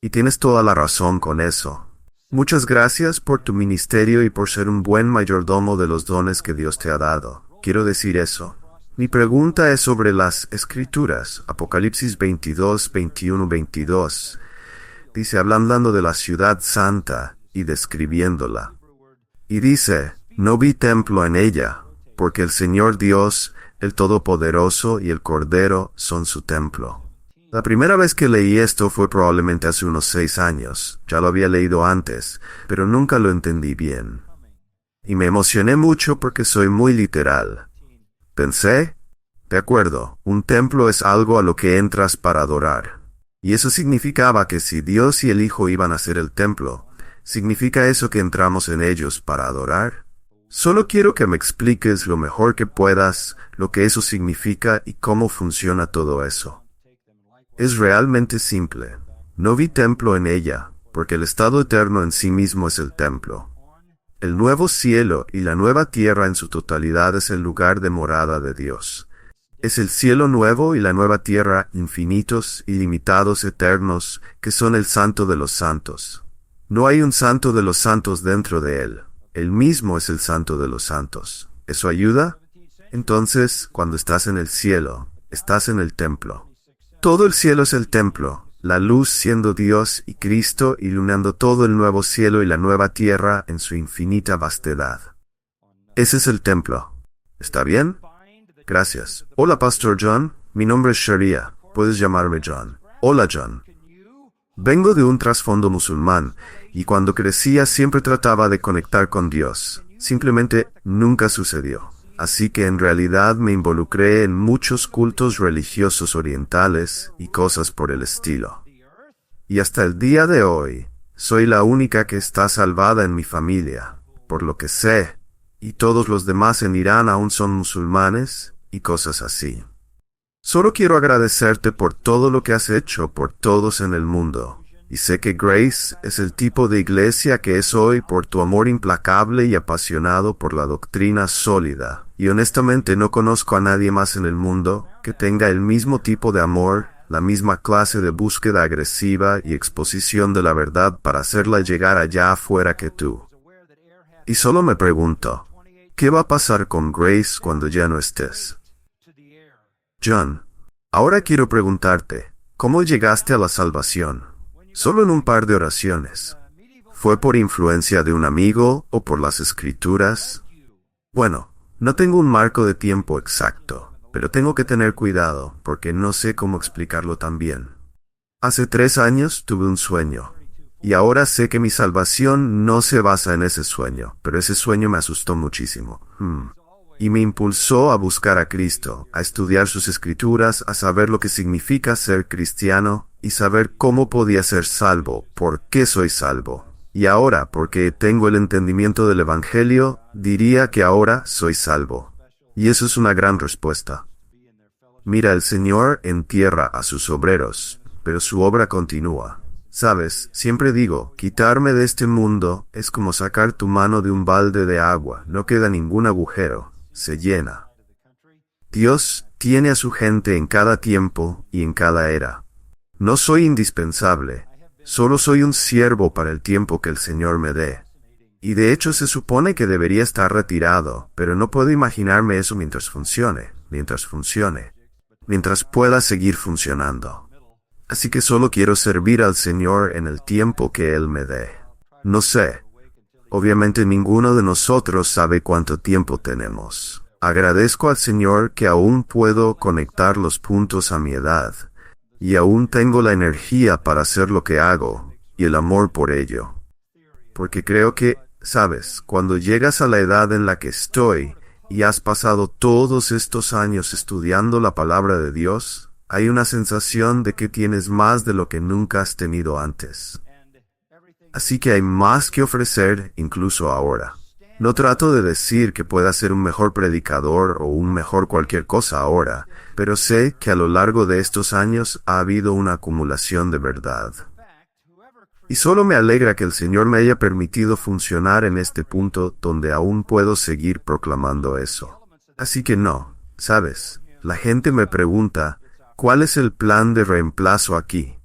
Y tienes toda la razón con eso. Muchas gracias por tu ministerio y por ser un buen mayordomo de los dones que Dios te ha dado. Quiero decir eso. Mi pregunta es sobre las Escrituras, Apocalipsis 22, 21, 22. Dice, hablando de la ciudad santa y describiéndola. Y dice, no vi templo en ella, porque el Señor Dios, el Todopoderoso y el Cordero son su templo. La primera vez que leí esto fue probablemente hace unos 6 años. Ya lo había leído antes, pero nunca lo entendí bien. Y me emocioné mucho porque soy muy literal. Pensé, de acuerdo, un templo es algo a lo que entras para adorar. Y eso significaba que si Dios y el Hijo iban a ser el templo, ¿significa eso que entramos en ellos para adorar? Solo quiero que me expliques lo mejor que puedas lo que eso significa y cómo funciona todo eso. Es realmente simple. No vi templo en ella, porque el estado eterno en sí mismo es el templo. El nuevo cielo y la nueva tierra en su totalidad es el lugar de morada de Dios. Es el cielo nuevo y la nueva tierra infinitos, ilimitados, eternos, que son el santo de los santos. No hay un santo de los santos dentro de él. Él mismo es el santo de los santos. ¿Eso ayuda? Entonces, cuando estás en el cielo, estás en el templo. Todo el cielo es el templo, la luz siendo Dios y Cristo iluminando todo el nuevo cielo y la nueva tierra en su infinita vastedad. Ese es el templo. ¿Está bien? Gracias. Hola, Pastor John. Mi nombre es Sharia. Puedes llamarme John. Hola, John. Vengo de un trasfondo musulmán, y cuando crecía siempre trataba de conectar con Dios. Simplemente nunca sucedió. Así que en realidad me involucré en muchos cultos religiosos orientales y cosas por el estilo. Y hasta el día de hoy, soy la única que está salvada en mi familia, por lo que sé, y todos los demás en Irán aún son musulmanes y cosas así. Solo quiero agradecerte por todo lo que has hecho por todos en el mundo. Y sé que Grace es el tipo de iglesia que es hoy por tu amor implacable y apasionado por la doctrina sólida. Y honestamente no conozco a nadie más en el mundo que tenga el mismo tipo de amor, la misma clase de búsqueda agresiva y exposición de la verdad para hacerla llegar allá afuera que tú. Y solo me pregunto, ¿qué va a pasar con Grace cuando ya no estés? John, ahora quiero preguntarte, ¿cómo llegaste a la salvación? Solo en un par de oraciones. ¿Fue por influencia de un amigo o por las escrituras? Bueno, no tengo un marco de tiempo exacto, pero tengo que tener cuidado porque no sé cómo explicarlo tan bien. Hace 3 años tuve un sueño, y ahora sé que mi salvación no se basa en ese sueño, pero ese sueño me asustó muchísimo. Y me impulsó a buscar a Cristo, a estudiar sus escrituras, a saber lo que significa ser cristiano y saber cómo podía ser salvo, por qué soy salvo. Y ahora, porque tengo el entendimiento del Evangelio, diría que ahora soy salvo. Y eso es una gran respuesta. Mira, el Señor entierra a sus obreros, pero su obra continúa. Sabes, siempre digo, quitarme de este mundo es como sacar tu mano de un balde de agua, no queda ningún agujero. Se llena. Dios tiene a su gente en cada tiempo y en cada era. No soy indispensable, solo soy un siervo para el tiempo que el Señor me dé. Y de hecho se supone que debería estar retirado, pero no puedo imaginarme eso mientras pueda seguir funcionando. Así que solo quiero servir al Señor en el tiempo que Él me dé. No sé. Obviamente ninguno de nosotros sabe cuánto tiempo tenemos. Agradezco al Señor que aún puedo conectar los puntos a mi edad, y aún tengo la energía para hacer lo que hago, y el amor por ello. Porque creo que, sabes, cuando llegas a la edad en la que estoy, y has pasado todos estos años estudiando la palabra de Dios, hay una sensación de que tienes más de lo que nunca has tenido antes. Así que hay más que ofrecer incluso ahora. No trato de decir que pueda ser un mejor predicador o un mejor cualquier cosa ahora, pero sé que a lo largo de estos años ha habido una acumulación de verdad. Y solo me alegra que el Señor me haya permitido funcionar en este punto donde aún puedo seguir proclamando eso. Así que no, sabes, la gente me pregunta, ¿cuál es el plan de reemplazo aquí?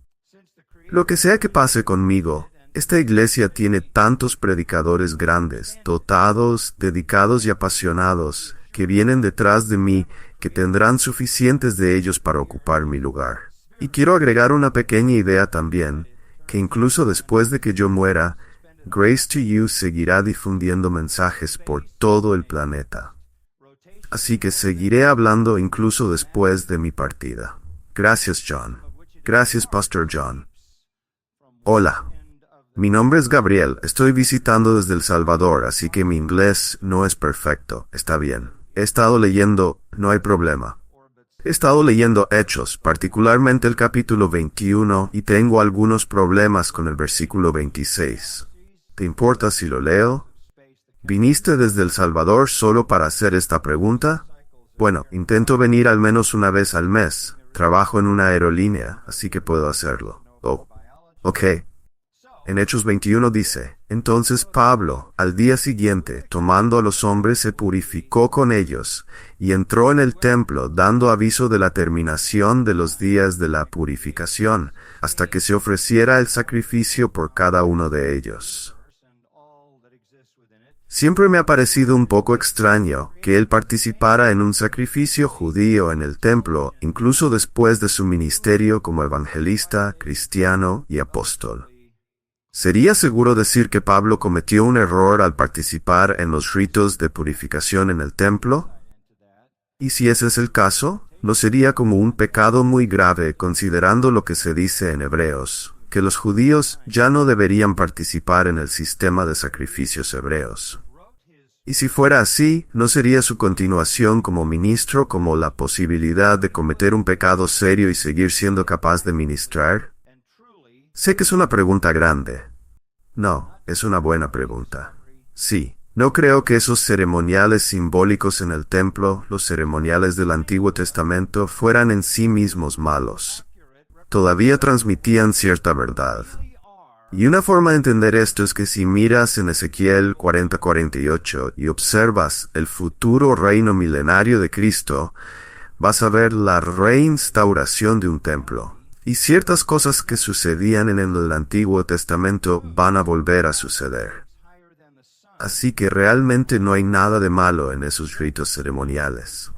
Lo que sea que pase conmigo, esta iglesia tiene tantos predicadores grandes, dotados, dedicados y apasionados, que vienen detrás de mí, que tendrán suficientes de ellos para ocupar mi lugar. Y quiero agregar una pequeña idea también, que incluso después de que yo muera, Grace to You seguirá difundiendo mensajes por todo el planeta. Así que seguiré hablando incluso después de mi partida. Gracias, John. Gracias, Pastor John. Hola. Mi nombre es Gabriel, estoy visitando desde El Salvador, así que mi inglés no es perfecto, está bien. He estado leyendo, no hay problema. He estado leyendo Hechos, particularmente el capítulo 21, y tengo algunos problemas con el versículo 26. ¿Te importa si lo leo? ¿Viniste desde El Salvador solo para hacer esta pregunta? Bueno, intento venir al menos una vez al mes. Trabajo en una aerolínea, así que puedo hacerlo. Oh, ok. En Hechos 21 dice, entonces Pablo, al día siguiente, tomando a los hombres, se purificó con ellos, y entró en el templo, dando aviso de la terminación de los días de la purificación, hasta que se ofreciera el sacrificio por cada uno de ellos. Siempre me ha parecido un poco extraño que él participara en un sacrificio judío en el templo, incluso después de su ministerio como evangelista, cristiano y apóstol. ¿Sería seguro decir que Pablo cometió un error al participar en los ritos de purificación en el templo? Y si ese es el caso, no sería como un pecado muy grave considerando lo que se dice en Hebreos, que los judíos ya no deberían participar en el sistema de sacrificios hebreos. Y si fuera así, ¿no sería su continuación como ministro como la posibilidad de cometer un pecado serio y seguir siendo capaz de ministrar? Sé que es una pregunta grande. No, es una buena pregunta. Sí, no creo que esos ceremoniales simbólicos en el templo, los ceremoniales del Antiguo Testamento, fueran en sí mismos malos. Todavía transmitían cierta verdad. Y una forma de entender esto es que si miras en Ezequiel 40:48 y observas el futuro reino milenario de Cristo, vas a ver la reinstauración de un templo. Y ciertas cosas que sucedían en el Antiguo Testamento van a volver a suceder. Así que realmente no hay nada de malo en esos ritos ceremoniales.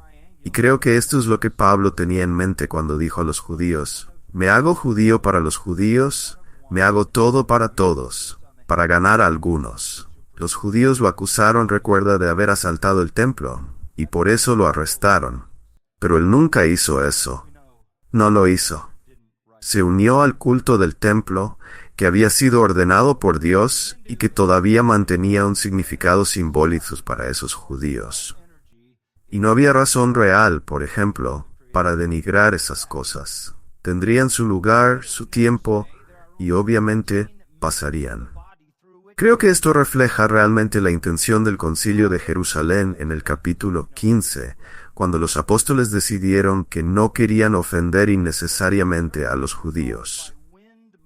Y creo que esto es lo que Pablo tenía en mente cuando dijo a los judíos: «Me hago judío para los judíos, me hago todo para todos, para ganar a algunos». Los judíos lo acusaron, recuerda, de haber asaltado el templo, y por eso lo arrestaron. Pero él nunca hizo eso. No lo hizo. Se unió al culto del templo, que había sido ordenado por Dios y que todavía mantenía un significado simbólico para esos judíos. Y no había razón real, por ejemplo, para denigrar esas cosas. Tendrían su lugar, su tiempo, y obviamente pasarían. Creo que esto refleja realmente la intención del Concilio de Jerusalén en el capítulo 15, cuando los apóstoles decidieron que no querían ofender innecesariamente a los judíos.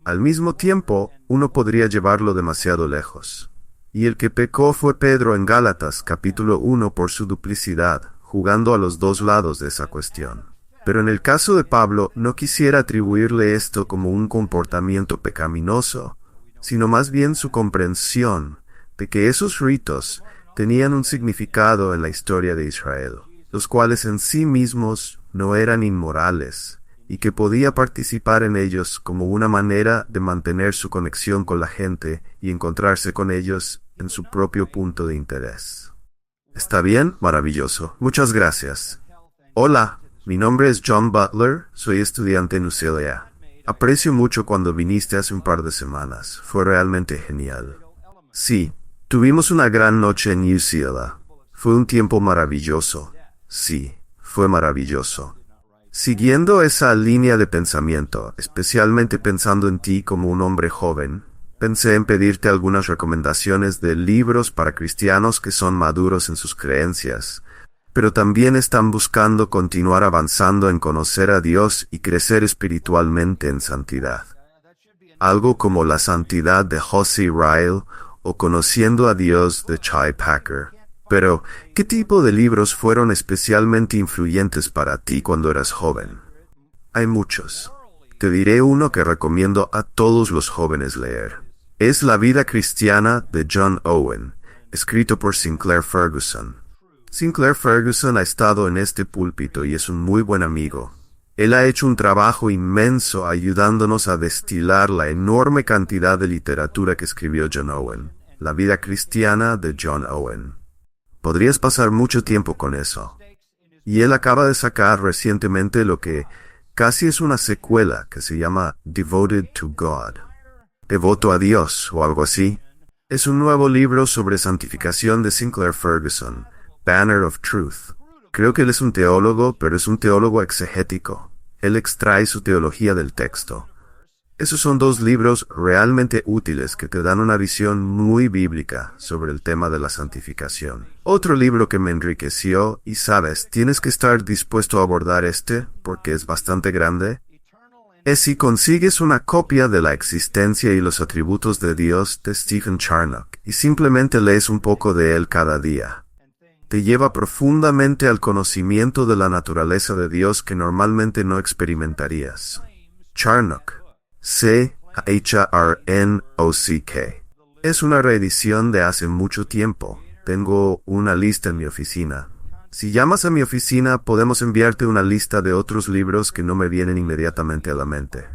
Al mismo tiempo, uno podría llevarlo demasiado lejos. Y el que pecó fue Pedro en Gálatas capítulo 1 por su duplicidad, jugando a los dos lados de esa cuestión. Pero en el caso de Pablo, no quisiera atribuirle esto como un comportamiento pecaminoso, sino más bien su comprensión de que esos ritos tenían un significado en la historia de Israel, los cuales en sí mismos no eran inmorales, y que podía participar en ellos como una manera de mantener su conexión con la gente y encontrarse con ellos en su propio punto de interés. ¿Está bien? Maravilloso. Muchas gracias. Hola, mi nombre es John Butler, soy estudiante en UCLA. Aprecio mucho cuando viniste hace un par de semanas. Fue realmente genial. Sí, tuvimos una gran noche en UCLA. Fue un tiempo maravilloso. Sí, fue maravilloso. Siguiendo esa línea de pensamiento, especialmente pensando en ti como un hombre joven, pensé en pedirte algunas recomendaciones de libros para cristianos que son maduros en sus creencias, pero también están buscando continuar avanzando en conocer a Dios y crecer espiritualmente en santidad. Algo como La Santidad de Josie Ryle o Conociendo a Dios de Chai Packer. Pero, ¿qué tipo de libros fueron especialmente influyentes para ti cuando eras joven? Hay muchos. Te diré uno que recomiendo a todos los jóvenes leer. Es La vida cristiana de John Owen, escrito por Sinclair Ferguson. Sinclair Ferguson ha estado en este púlpito y es un muy buen amigo. Él ha hecho un trabajo inmenso ayudándonos a destilar la enorme cantidad de literatura que escribió John Owen. La vida cristiana de John Owen. Podrías pasar mucho tiempo con eso. Y él acaba de sacar recientemente lo que casi es una secuela que se llama Devoted to God. Devoto a Dios o algo así. Es un nuevo libro sobre santificación de Sinclair Ferguson, Banner of Truth. Creo que él es un teólogo, pero es un teólogo exegético. Él extrae su teología del texto. Esos son dos libros realmente útiles que te dan una visión muy bíblica sobre el tema de la santificación. Otro libro que me enriqueció, y sabes, tienes que estar dispuesto a abordar porque es bastante grande, es Si consigues una copia de La existencia y los atributos de Dios de Stephen Charnock, y simplemente lees un poco de él cada día. Te lleva profundamente al conocimiento de la naturaleza de Dios que normalmente no experimentarías. Charnock. C-H-R-N-O-C-K. Es una reedición de hace mucho tiempo. Tengo una lista en mi oficina. Si llamas a mi oficina, podemos enviarte una lista de otros libros que no me vienen inmediatamente a la mente.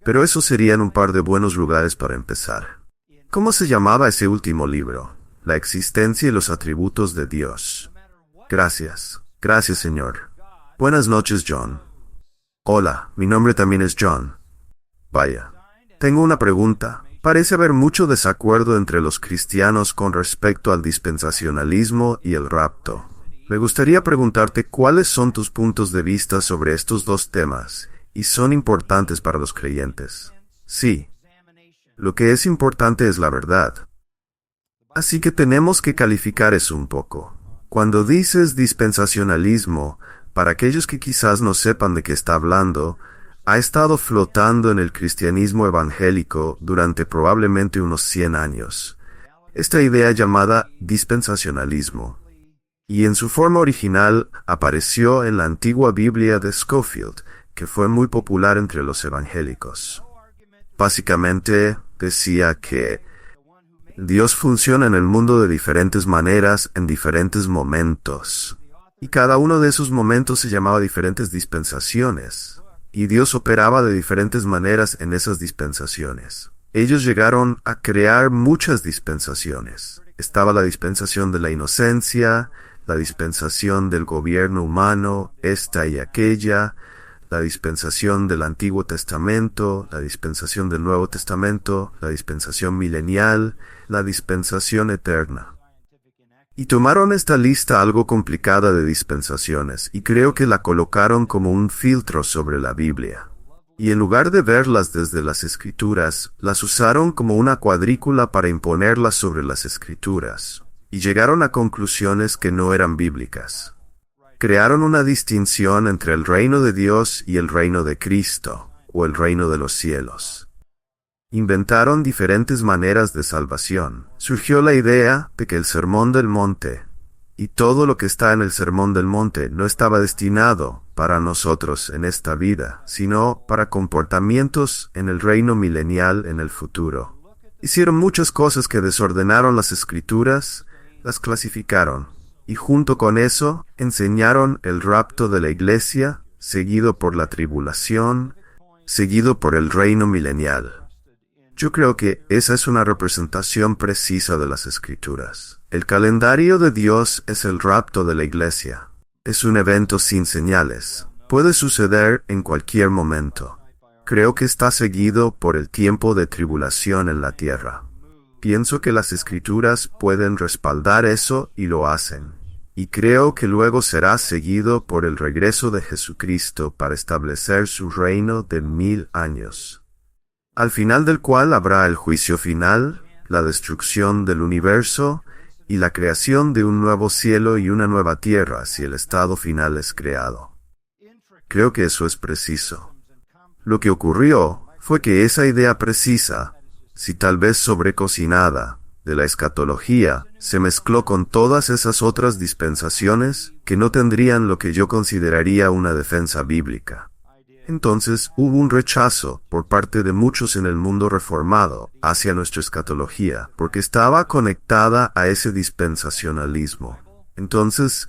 Pero esos serían un par de buenos lugares para empezar. ¿Cómo se llamaba ese último libro? La existencia y los atributos de Dios. Gracias. Gracias, Señor. Buenas noches, John. Hola, mi nombre también es John. Vaya. Tengo una pregunta. Parece haber mucho desacuerdo entre los cristianos con respecto al dispensacionalismo y el rapto. Me gustaría preguntarte cuáles son tus puntos de vista sobre estos dos temas, y son importantes para los creyentes. Sí, lo que es importante es la verdad. Así que tenemos que calificar eso un poco. Cuando dices dispensacionalismo, para aquellos que quizás no sepan de qué está hablando, ha estado flotando en el cristianismo evangélico durante probablemente unos 100 años. Esta idea llamada dispensacionalismo. Y en su forma original apareció en la antigua Biblia de Scofield, que fue muy popular entre los evangélicos. Básicamente decía que Dios funciona en el mundo de diferentes maneras en diferentes momentos. Y cada uno de esos momentos se llamaba diferentes dispensaciones. Y Dios operaba de diferentes maneras en esas dispensaciones. Ellos llegaron a crear muchas dispensaciones. Estaba la dispensación de la inocencia, la dispensación del gobierno humano, esta y aquella, la dispensación del Antiguo Testamento, la dispensación del Nuevo Testamento, la dispensación milenial, la dispensación eterna. Y tomaron esta lista algo complicada de dispensaciones, y creo que la colocaron como un filtro sobre la Biblia. Y en lugar de verlas desde las Escrituras, las usaron como una cuadrícula para imponerlas sobre las Escrituras, y llegaron a conclusiones que no eran bíblicas. Crearon una distinción entre el reino de Dios y el reino de Cristo, o el reino de los cielos. Inventaron diferentes maneras de salvación. Surgió la idea de que el Sermón del Monte, y todo lo que está en el Sermón del Monte, no estaba destinado para nosotros en esta vida, sino para comportamientos en el reino milenial en el futuro. Hicieron muchas cosas que desordenaron las Escrituras, las clasificaron, y junto con eso enseñaron el rapto de la iglesia, seguido por la tribulación, seguido por el reino milenial. Yo creo que esa es una representación precisa de las Escrituras. El calendario de Dios es el rapto de la iglesia. Es un evento sin señales. Puede suceder en cualquier momento. Creo que está seguido por el tiempo de tribulación en la tierra. Pienso que las Escrituras pueden respaldar eso y lo hacen. Y creo que luego será seguido por el regreso de Jesucristo para establecer su reino de 1000 años. Al final del cual habrá el juicio final, la destrucción del universo y la creación de un nuevo cielo y una nueva tierra si el estado final es creado. Creo que eso es preciso. Lo que ocurrió fue que esa idea precisa, si tal vez sobrecocinada, de la escatología, se mezcló con todas esas otras dispensaciones que no tendrían lo que yo consideraría una defensa bíblica. Entonces hubo un rechazo por parte de muchos en el mundo reformado hacia nuestra escatología, porque estaba conectada a ese dispensacionalismo. Entonces,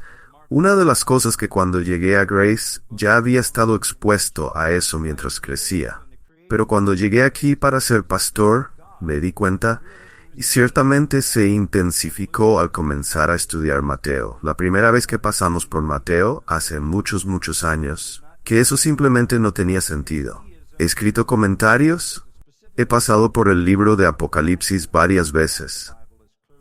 una de las cosas que cuando llegué a Grace ya había estado expuesto a eso mientras crecía. Pero cuando llegué aquí para ser pastor, me di cuenta, y ciertamente se intensificó al comenzar a estudiar Mateo. La primera vez que pasamos por Mateo, hace muchos años, que eso simplemente no tenía sentido. He escrito comentarios. He pasado por el libro de Apocalipsis varias veces.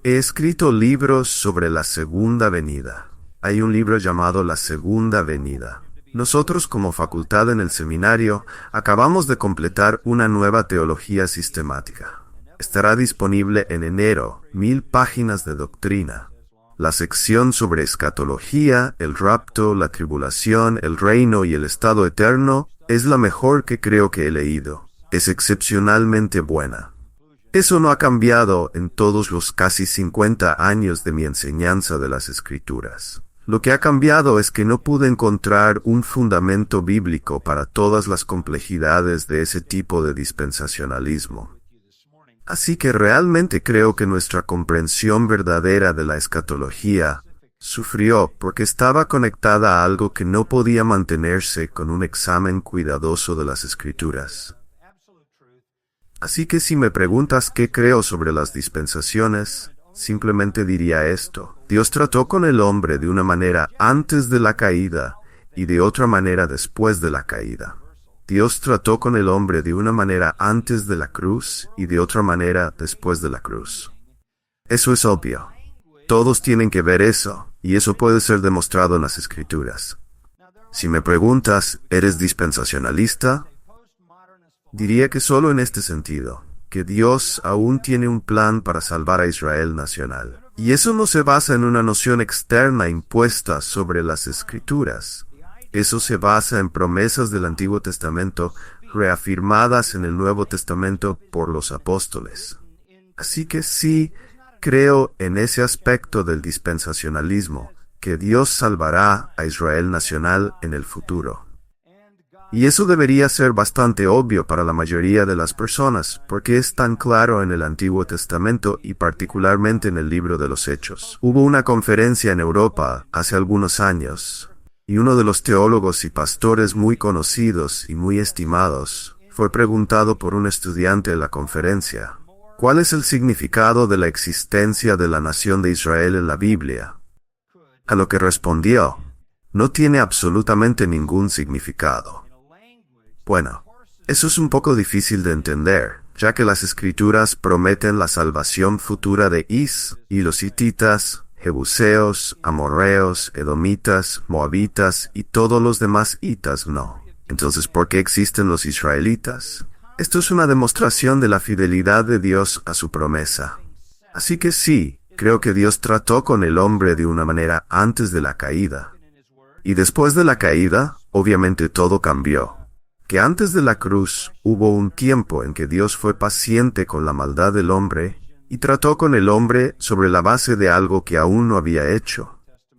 He escrito libros sobre la segunda venida. Hay un libro llamado La Segunda Venida. Nosotros como facultad en el seminario acabamos de completar una nueva teología sistemática. Estará disponible en enero, 1000 páginas de doctrina. La sección sobre escatología, el rapto, la tribulación, el reino y el estado eterno es la mejor que creo que he leído. Es excepcionalmente buena. Eso no ha cambiado en todos los casi 50 años de mi enseñanza de las Escrituras. Lo que ha cambiado es que no pude encontrar un fundamento bíblico para todas las complejidades de ese tipo de dispensacionalismo. Así que realmente creo que nuestra comprensión verdadera de la escatología sufrió porque estaba conectada a algo que no podía mantenerse con un examen cuidadoso de las Escrituras. Así que si me preguntas qué creo sobre las dispensaciones, simplemente diría esto. Dios trató con el hombre de una manera antes de la caída y de otra manera después de la caída. Dios trató con el hombre de una manera antes de la cruz y de otra manera después de la cruz. Eso es obvio. Todos tienen que ver eso, y eso puede ser demostrado en las Escrituras. Si me preguntas, ¿eres dispensacionalista? Diría que solo en este sentido, que Dios aún tiene un plan para salvar a Israel nacional. Y eso no se basa en una noción externa impuesta sobre las Escrituras. Eso se basa en promesas del Antiguo Testamento reafirmadas en el Nuevo Testamento por los apóstoles. Así que sí, creo en ese aspecto del dispensacionalismo, que Dios salvará a Israel nacional en el futuro. Y eso debería ser bastante obvio para la mayoría de las personas, porque es tan claro en el Antiguo Testamento y particularmente en el libro de los Hechos. Hubo una conferencia en Europa hace algunos años, y uno de los teólogos y pastores muy conocidos y muy estimados fue preguntado por un estudiante en la conferencia: ¿cuál es el significado de la existencia de la nación de Israel en la Biblia? A lo que respondió: no tiene absolutamente ningún significado. Bueno, eso es un poco difícil de entender, ya que las Escrituras prometen la salvación futura de Is y los hititas, jebuseos, amorreos, edomitas, moabitas y todos los demás hitas no. Entonces, ¿por qué existen los israelitas? Esto es una demostración de la fidelidad de Dios a su promesa. Así que sí, creo que Dios trató con el hombre de una manera antes de la caída. Y después de la caída, obviamente todo cambió. Que antes de la cruz hubo un tiempo en que Dios fue paciente con la maldad del hombre y trató con el hombre sobre la base de algo que aún no había hecho.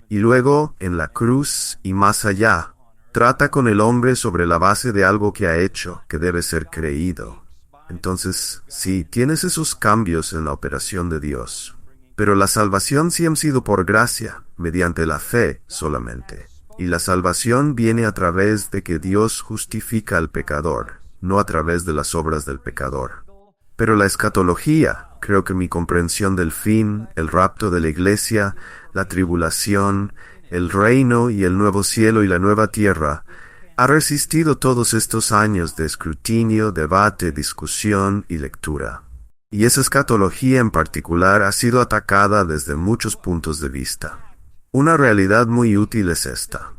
Y luego, en la cruz y más allá, trata con el hombre sobre la base de algo que ha hecho, que debe ser creído. Entonces, sí, tienes esos cambios en la operación de Dios. Pero la salvación sí ha sido por gracia, mediante la fe solamente. Y la salvación viene a través de que Dios justifica al pecador, no a través de las obras del pecador. Pero la escatología, creo que mi comprensión del fin, el rapto de la iglesia, la tribulación, el reino y el nuevo cielo y la nueva tierra, ha resistido todos estos años de escrutinio, debate, discusión y lectura. Y esa escatología en particular ha sido atacada desde muchos puntos de vista. Una realidad muy útil es esta.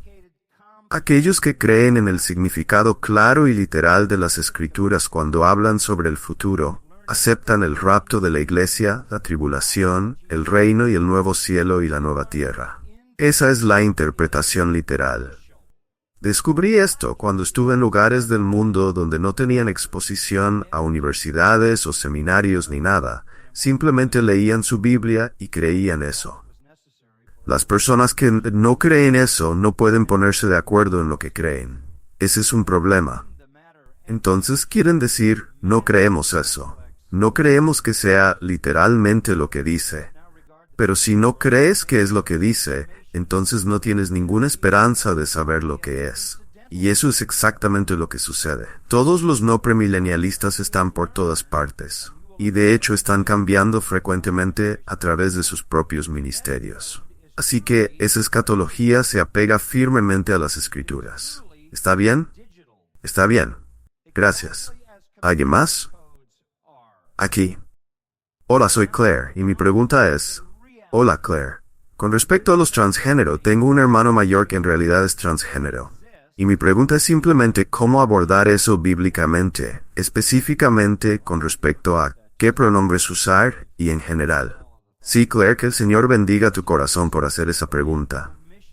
Aquellos que creen en el significado claro y literal de las Escrituras cuando hablan sobre el futuro, aceptan el rapto de la iglesia, la tribulación, el reino y el nuevo cielo y la nueva tierra. Esa es la interpretación literal. Descubrí esto cuando estuve en lugares del mundo donde no tenían exposición a universidades o seminarios ni nada, simplemente leían su Biblia y creían eso. Las personas que no creen eso no pueden ponerse de acuerdo en lo que creen. Ese es un problema. Entonces quieren decir, no creemos eso. No creemos que sea literalmente lo que dice. Pero si no crees que es lo que dice, entonces no tienes ninguna esperanza de saber lo que es. Y eso es exactamente lo que sucede. Todos los no premilenialistas están por todas partes. Y de hecho están cambiando frecuentemente a través de sus propios ministerios. Así que esa escatología se apega firmemente a las Escrituras. ¿Está bien? Está bien. Gracias. ¿Alguien más? Aquí. Hola, soy Claire, y mi pregunta es... Hola, Claire. Con respecto a los transgénero, tengo un hermano mayor que en realidad es transgénero. Y mi pregunta es simplemente cómo abordar eso bíblicamente, específicamente con respecto a qué pronombres usar y en general. Sí, Claire, que el Señor bendiga tu corazón por hacer esa pregunta.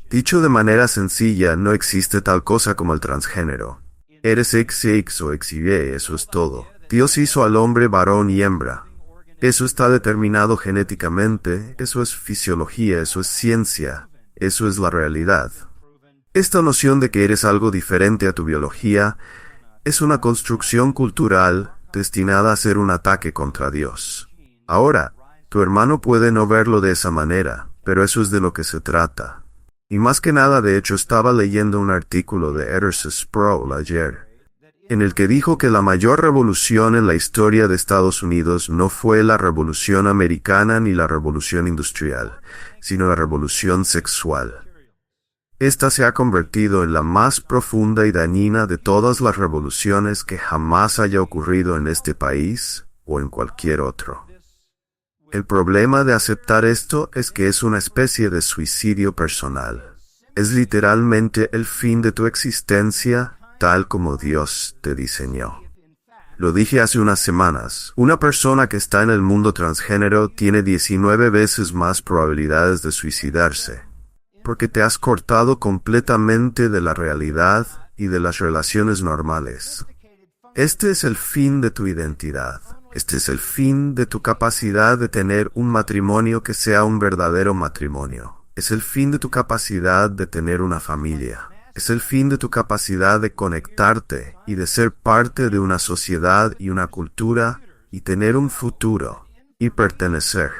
Dicho de manera sencilla, no existe tal cosa como el transgénero. Eres XX o XY, eso es todo. Dios hizo al hombre varón y hembra. Eso está determinado genéticamente, eso es fisiología, eso es ciencia, eso es la realidad. Esta noción de que eres algo diferente a tu biología es una construcción cultural destinada a ser un ataque contra Dios. Ahora, tu hermano puede no verlo de esa manera, pero eso es de lo que se trata. Y más que nada, de hecho, estaba leyendo un artículo de Ederson Sproul ayer, en el que dijo que la mayor revolución en la historia de Estados Unidos no fue la Revolución Americana ni la Revolución Industrial, sino la Revolución Sexual. Esta se ha convertido en la más profunda y dañina de todas las revoluciones que jamás haya ocurrido en este país o en cualquier otro. El problema de aceptar esto es que es una especie de suicidio personal. Es literalmente el fin de tu existencia, tal como Dios te diseñó. Lo dije hace unas semanas, una persona que está en el mundo transgénero tiene 19 veces más probabilidades de suicidarse, porque te has cortado completamente de la realidad y de las relaciones normales. Este es el fin de tu identidad. Este es el fin de tu capacidad de tener un matrimonio que sea un verdadero matrimonio. Es el fin de tu capacidad de tener una familia. Es el fin de tu capacidad de conectarte y de ser parte de una sociedad y una cultura y tener un futuro y pertenecer.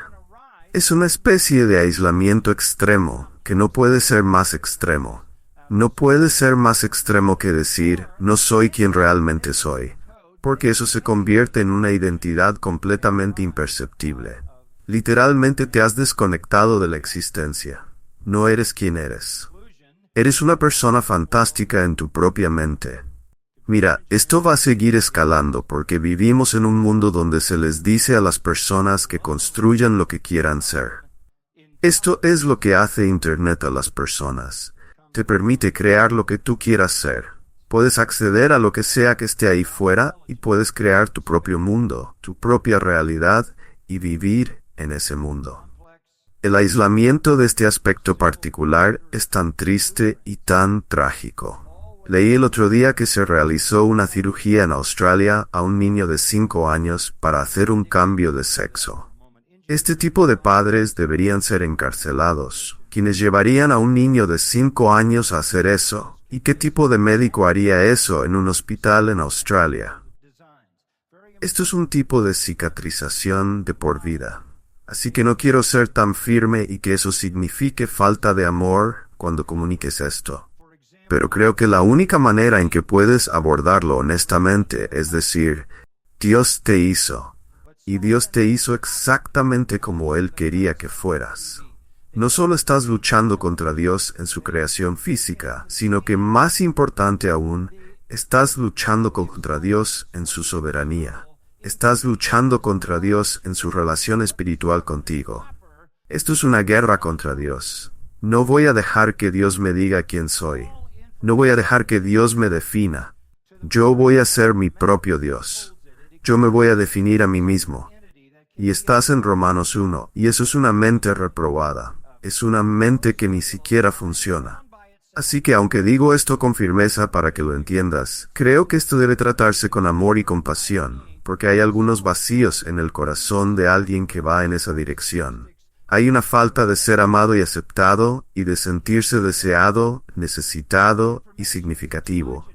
Es una especie de aislamiento extremo que no puede ser más extremo. No puede ser más extremo que decir, no soy quien realmente soy, porque eso se convierte en una identidad completamente imperceptible. Literalmente te has desconectado de la existencia. No eres quien eres. Eres una persona fantástica en tu propia mente. Mira, esto va a seguir escalando porque vivimos en un mundo donde se les dice a las personas que construyan lo que quieran ser. Esto es lo que hace Internet a las personas. Te permite crear lo que tú quieras ser. Puedes acceder a lo que sea que esté ahí fuera y puedes crear tu propio mundo, tu propia realidad y vivir en ese mundo. El aislamiento de este aspecto particular es tan triste y tan trágico. Leí el otro día que se realizó una cirugía en Australia a un niño de 5 años para hacer un cambio de sexo. Este tipo de padres deberían ser encarcelados. ¿Quiénes llevarían a un niño de 5 años a hacer eso? ¿Y qué tipo de médico haría eso en un hospital en Australia? Esto es un tipo de cicatrización de por vida. Así que no quiero ser tan firme y que eso signifique falta de amor cuando comuniques esto. Pero creo que la única manera en que puedes abordarlo honestamente es decir, Dios te hizo, y Dios te hizo exactamente como Él quería que fueras. No solo estás luchando contra Dios en su creación física, sino que más importante aún, estás luchando contra Dios en su soberanía. Estás luchando contra Dios en su relación espiritual contigo. Esto es una guerra contra Dios. No voy a dejar que Dios me diga quién soy. No voy a dejar que Dios me defina. Yo voy a ser mi propio Dios. Yo me voy a definir a mí mismo. Y estás en Romanos 1, y eso es una mente reprobada. Es una mente que ni siquiera funciona. Así que aunque digo esto con firmeza para que lo entiendas, creo que esto debe tratarse con amor y compasión, porque hay algunos vacíos en el corazón de alguien que va en esa dirección. Hay una falta de ser amado y aceptado, y de sentirse deseado, necesitado y significativo.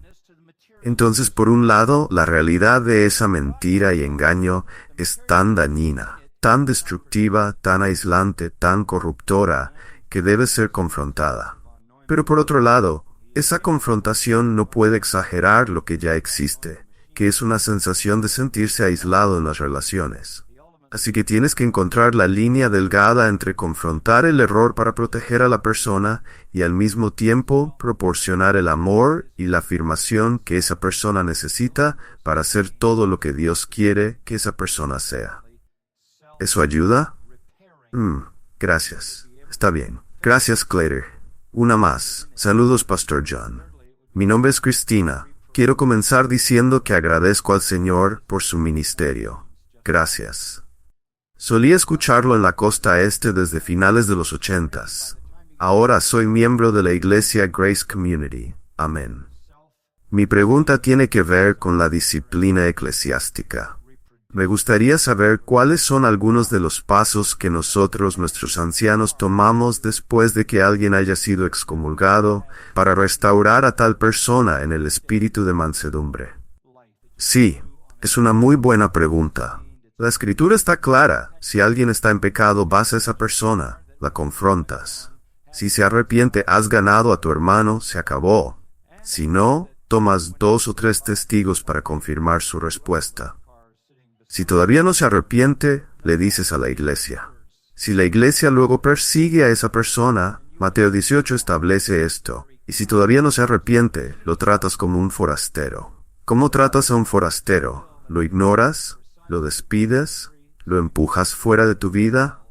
Entonces, por un lado, la realidad de esa mentira y engaño es tan dañina, tan destructiva, tan aislante, tan corruptora, que debe ser confrontada. Pero por otro lado, esa confrontación no puede exagerar lo que ya existe, que es una sensación de sentirse aislado en las relaciones. Así que tienes que encontrar la línea delgada entre confrontar el error para proteger a la persona y al mismo tiempo proporcionar el amor y la afirmación que esa persona necesita para hacer todo lo que Dios quiere que esa persona sea. ¿Eso ayuda? Gracias. Está bien. Gracias, Claire. Una más. Saludos, Pastor John. Mi nombre es Cristina. Quiero comenzar diciendo que agradezco al Señor por su ministerio. Gracias. Solía escucharlo en la costa este desde finales de los 80s. Ahora soy miembro de la iglesia Grace Community. Amén. Mi pregunta tiene que ver con la disciplina eclesiástica. Me gustaría saber cuáles son algunos de los pasos que nosotros, nuestros ancianos, tomamos después de que alguien haya sido excomulgado para restaurar a tal persona en el espíritu de mansedumbre. Sí, es una muy buena pregunta. La Escritura está clara. Si alguien está en pecado, vas a esa persona, la confrontas. Si se arrepiente, has ganado a tu hermano, se acabó. Si no, tomas 2 o 3 testigos para confirmar su respuesta. Si todavía no se arrepiente, le dices a la iglesia. Si la iglesia luego persigue a esa persona, Mateo 18 establece esto, y si todavía no se arrepiente, lo tratas como un forastero. ¿Cómo tratas a un forastero? ¿Lo ignoras? ¿Lo despides? ¿Lo empujas fuera de tu vida?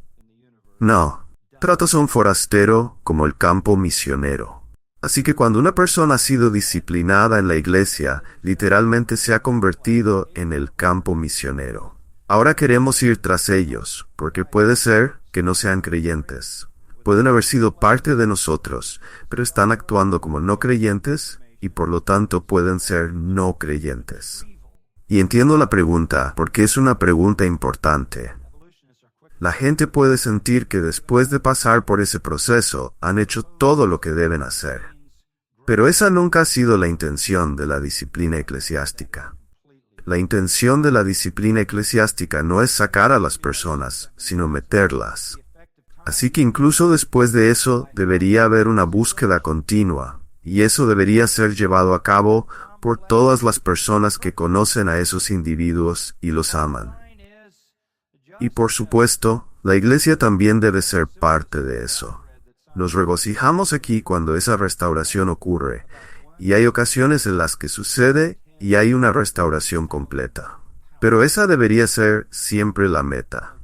No. Tratas a un forastero como el campo misionero. Así que cuando una persona ha sido disciplinada en la iglesia, literalmente se ha convertido en el campo misionero. Ahora queremos ir tras ellos, porque puede ser que no sean creyentes. Pueden haber sido parte de nosotros, pero están actuando como no creyentes y por lo tanto pueden ser no creyentes. Y entiendo la pregunta, porque es una pregunta importante. La gente puede sentir que después de pasar por ese proceso, han hecho todo lo que deben hacer. Pero esa nunca ha sido la intención de la disciplina eclesiástica. La intención de la disciplina eclesiástica no es sacar a las personas, sino meterlas. Así que incluso después de eso, debería haber una búsqueda continua, y eso debería ser llevado a cabo por todas las personas que conocen a esos individuos y los aman. Y por supuesto, la iglesia también debe ser parte de eso. Nos regocijamos aquí cuando esa restauración ocurre, y hay ocasiones en las que sucede y hay una restauración completa. Pero esa debería ser siempre la meta.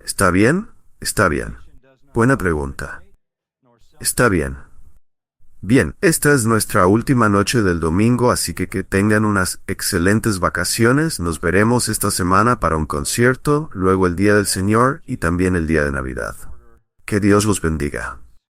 ¿Está bien? Está bien. Buena pregunta. Está bien. Bien, esta es nuestra última noche del domingo, así que tengan unas excelentes vacaciones. Nos veremos esta semana para un concierto, luego el Día del Señor y también el Día de Navidad. Que Dios los bendiga.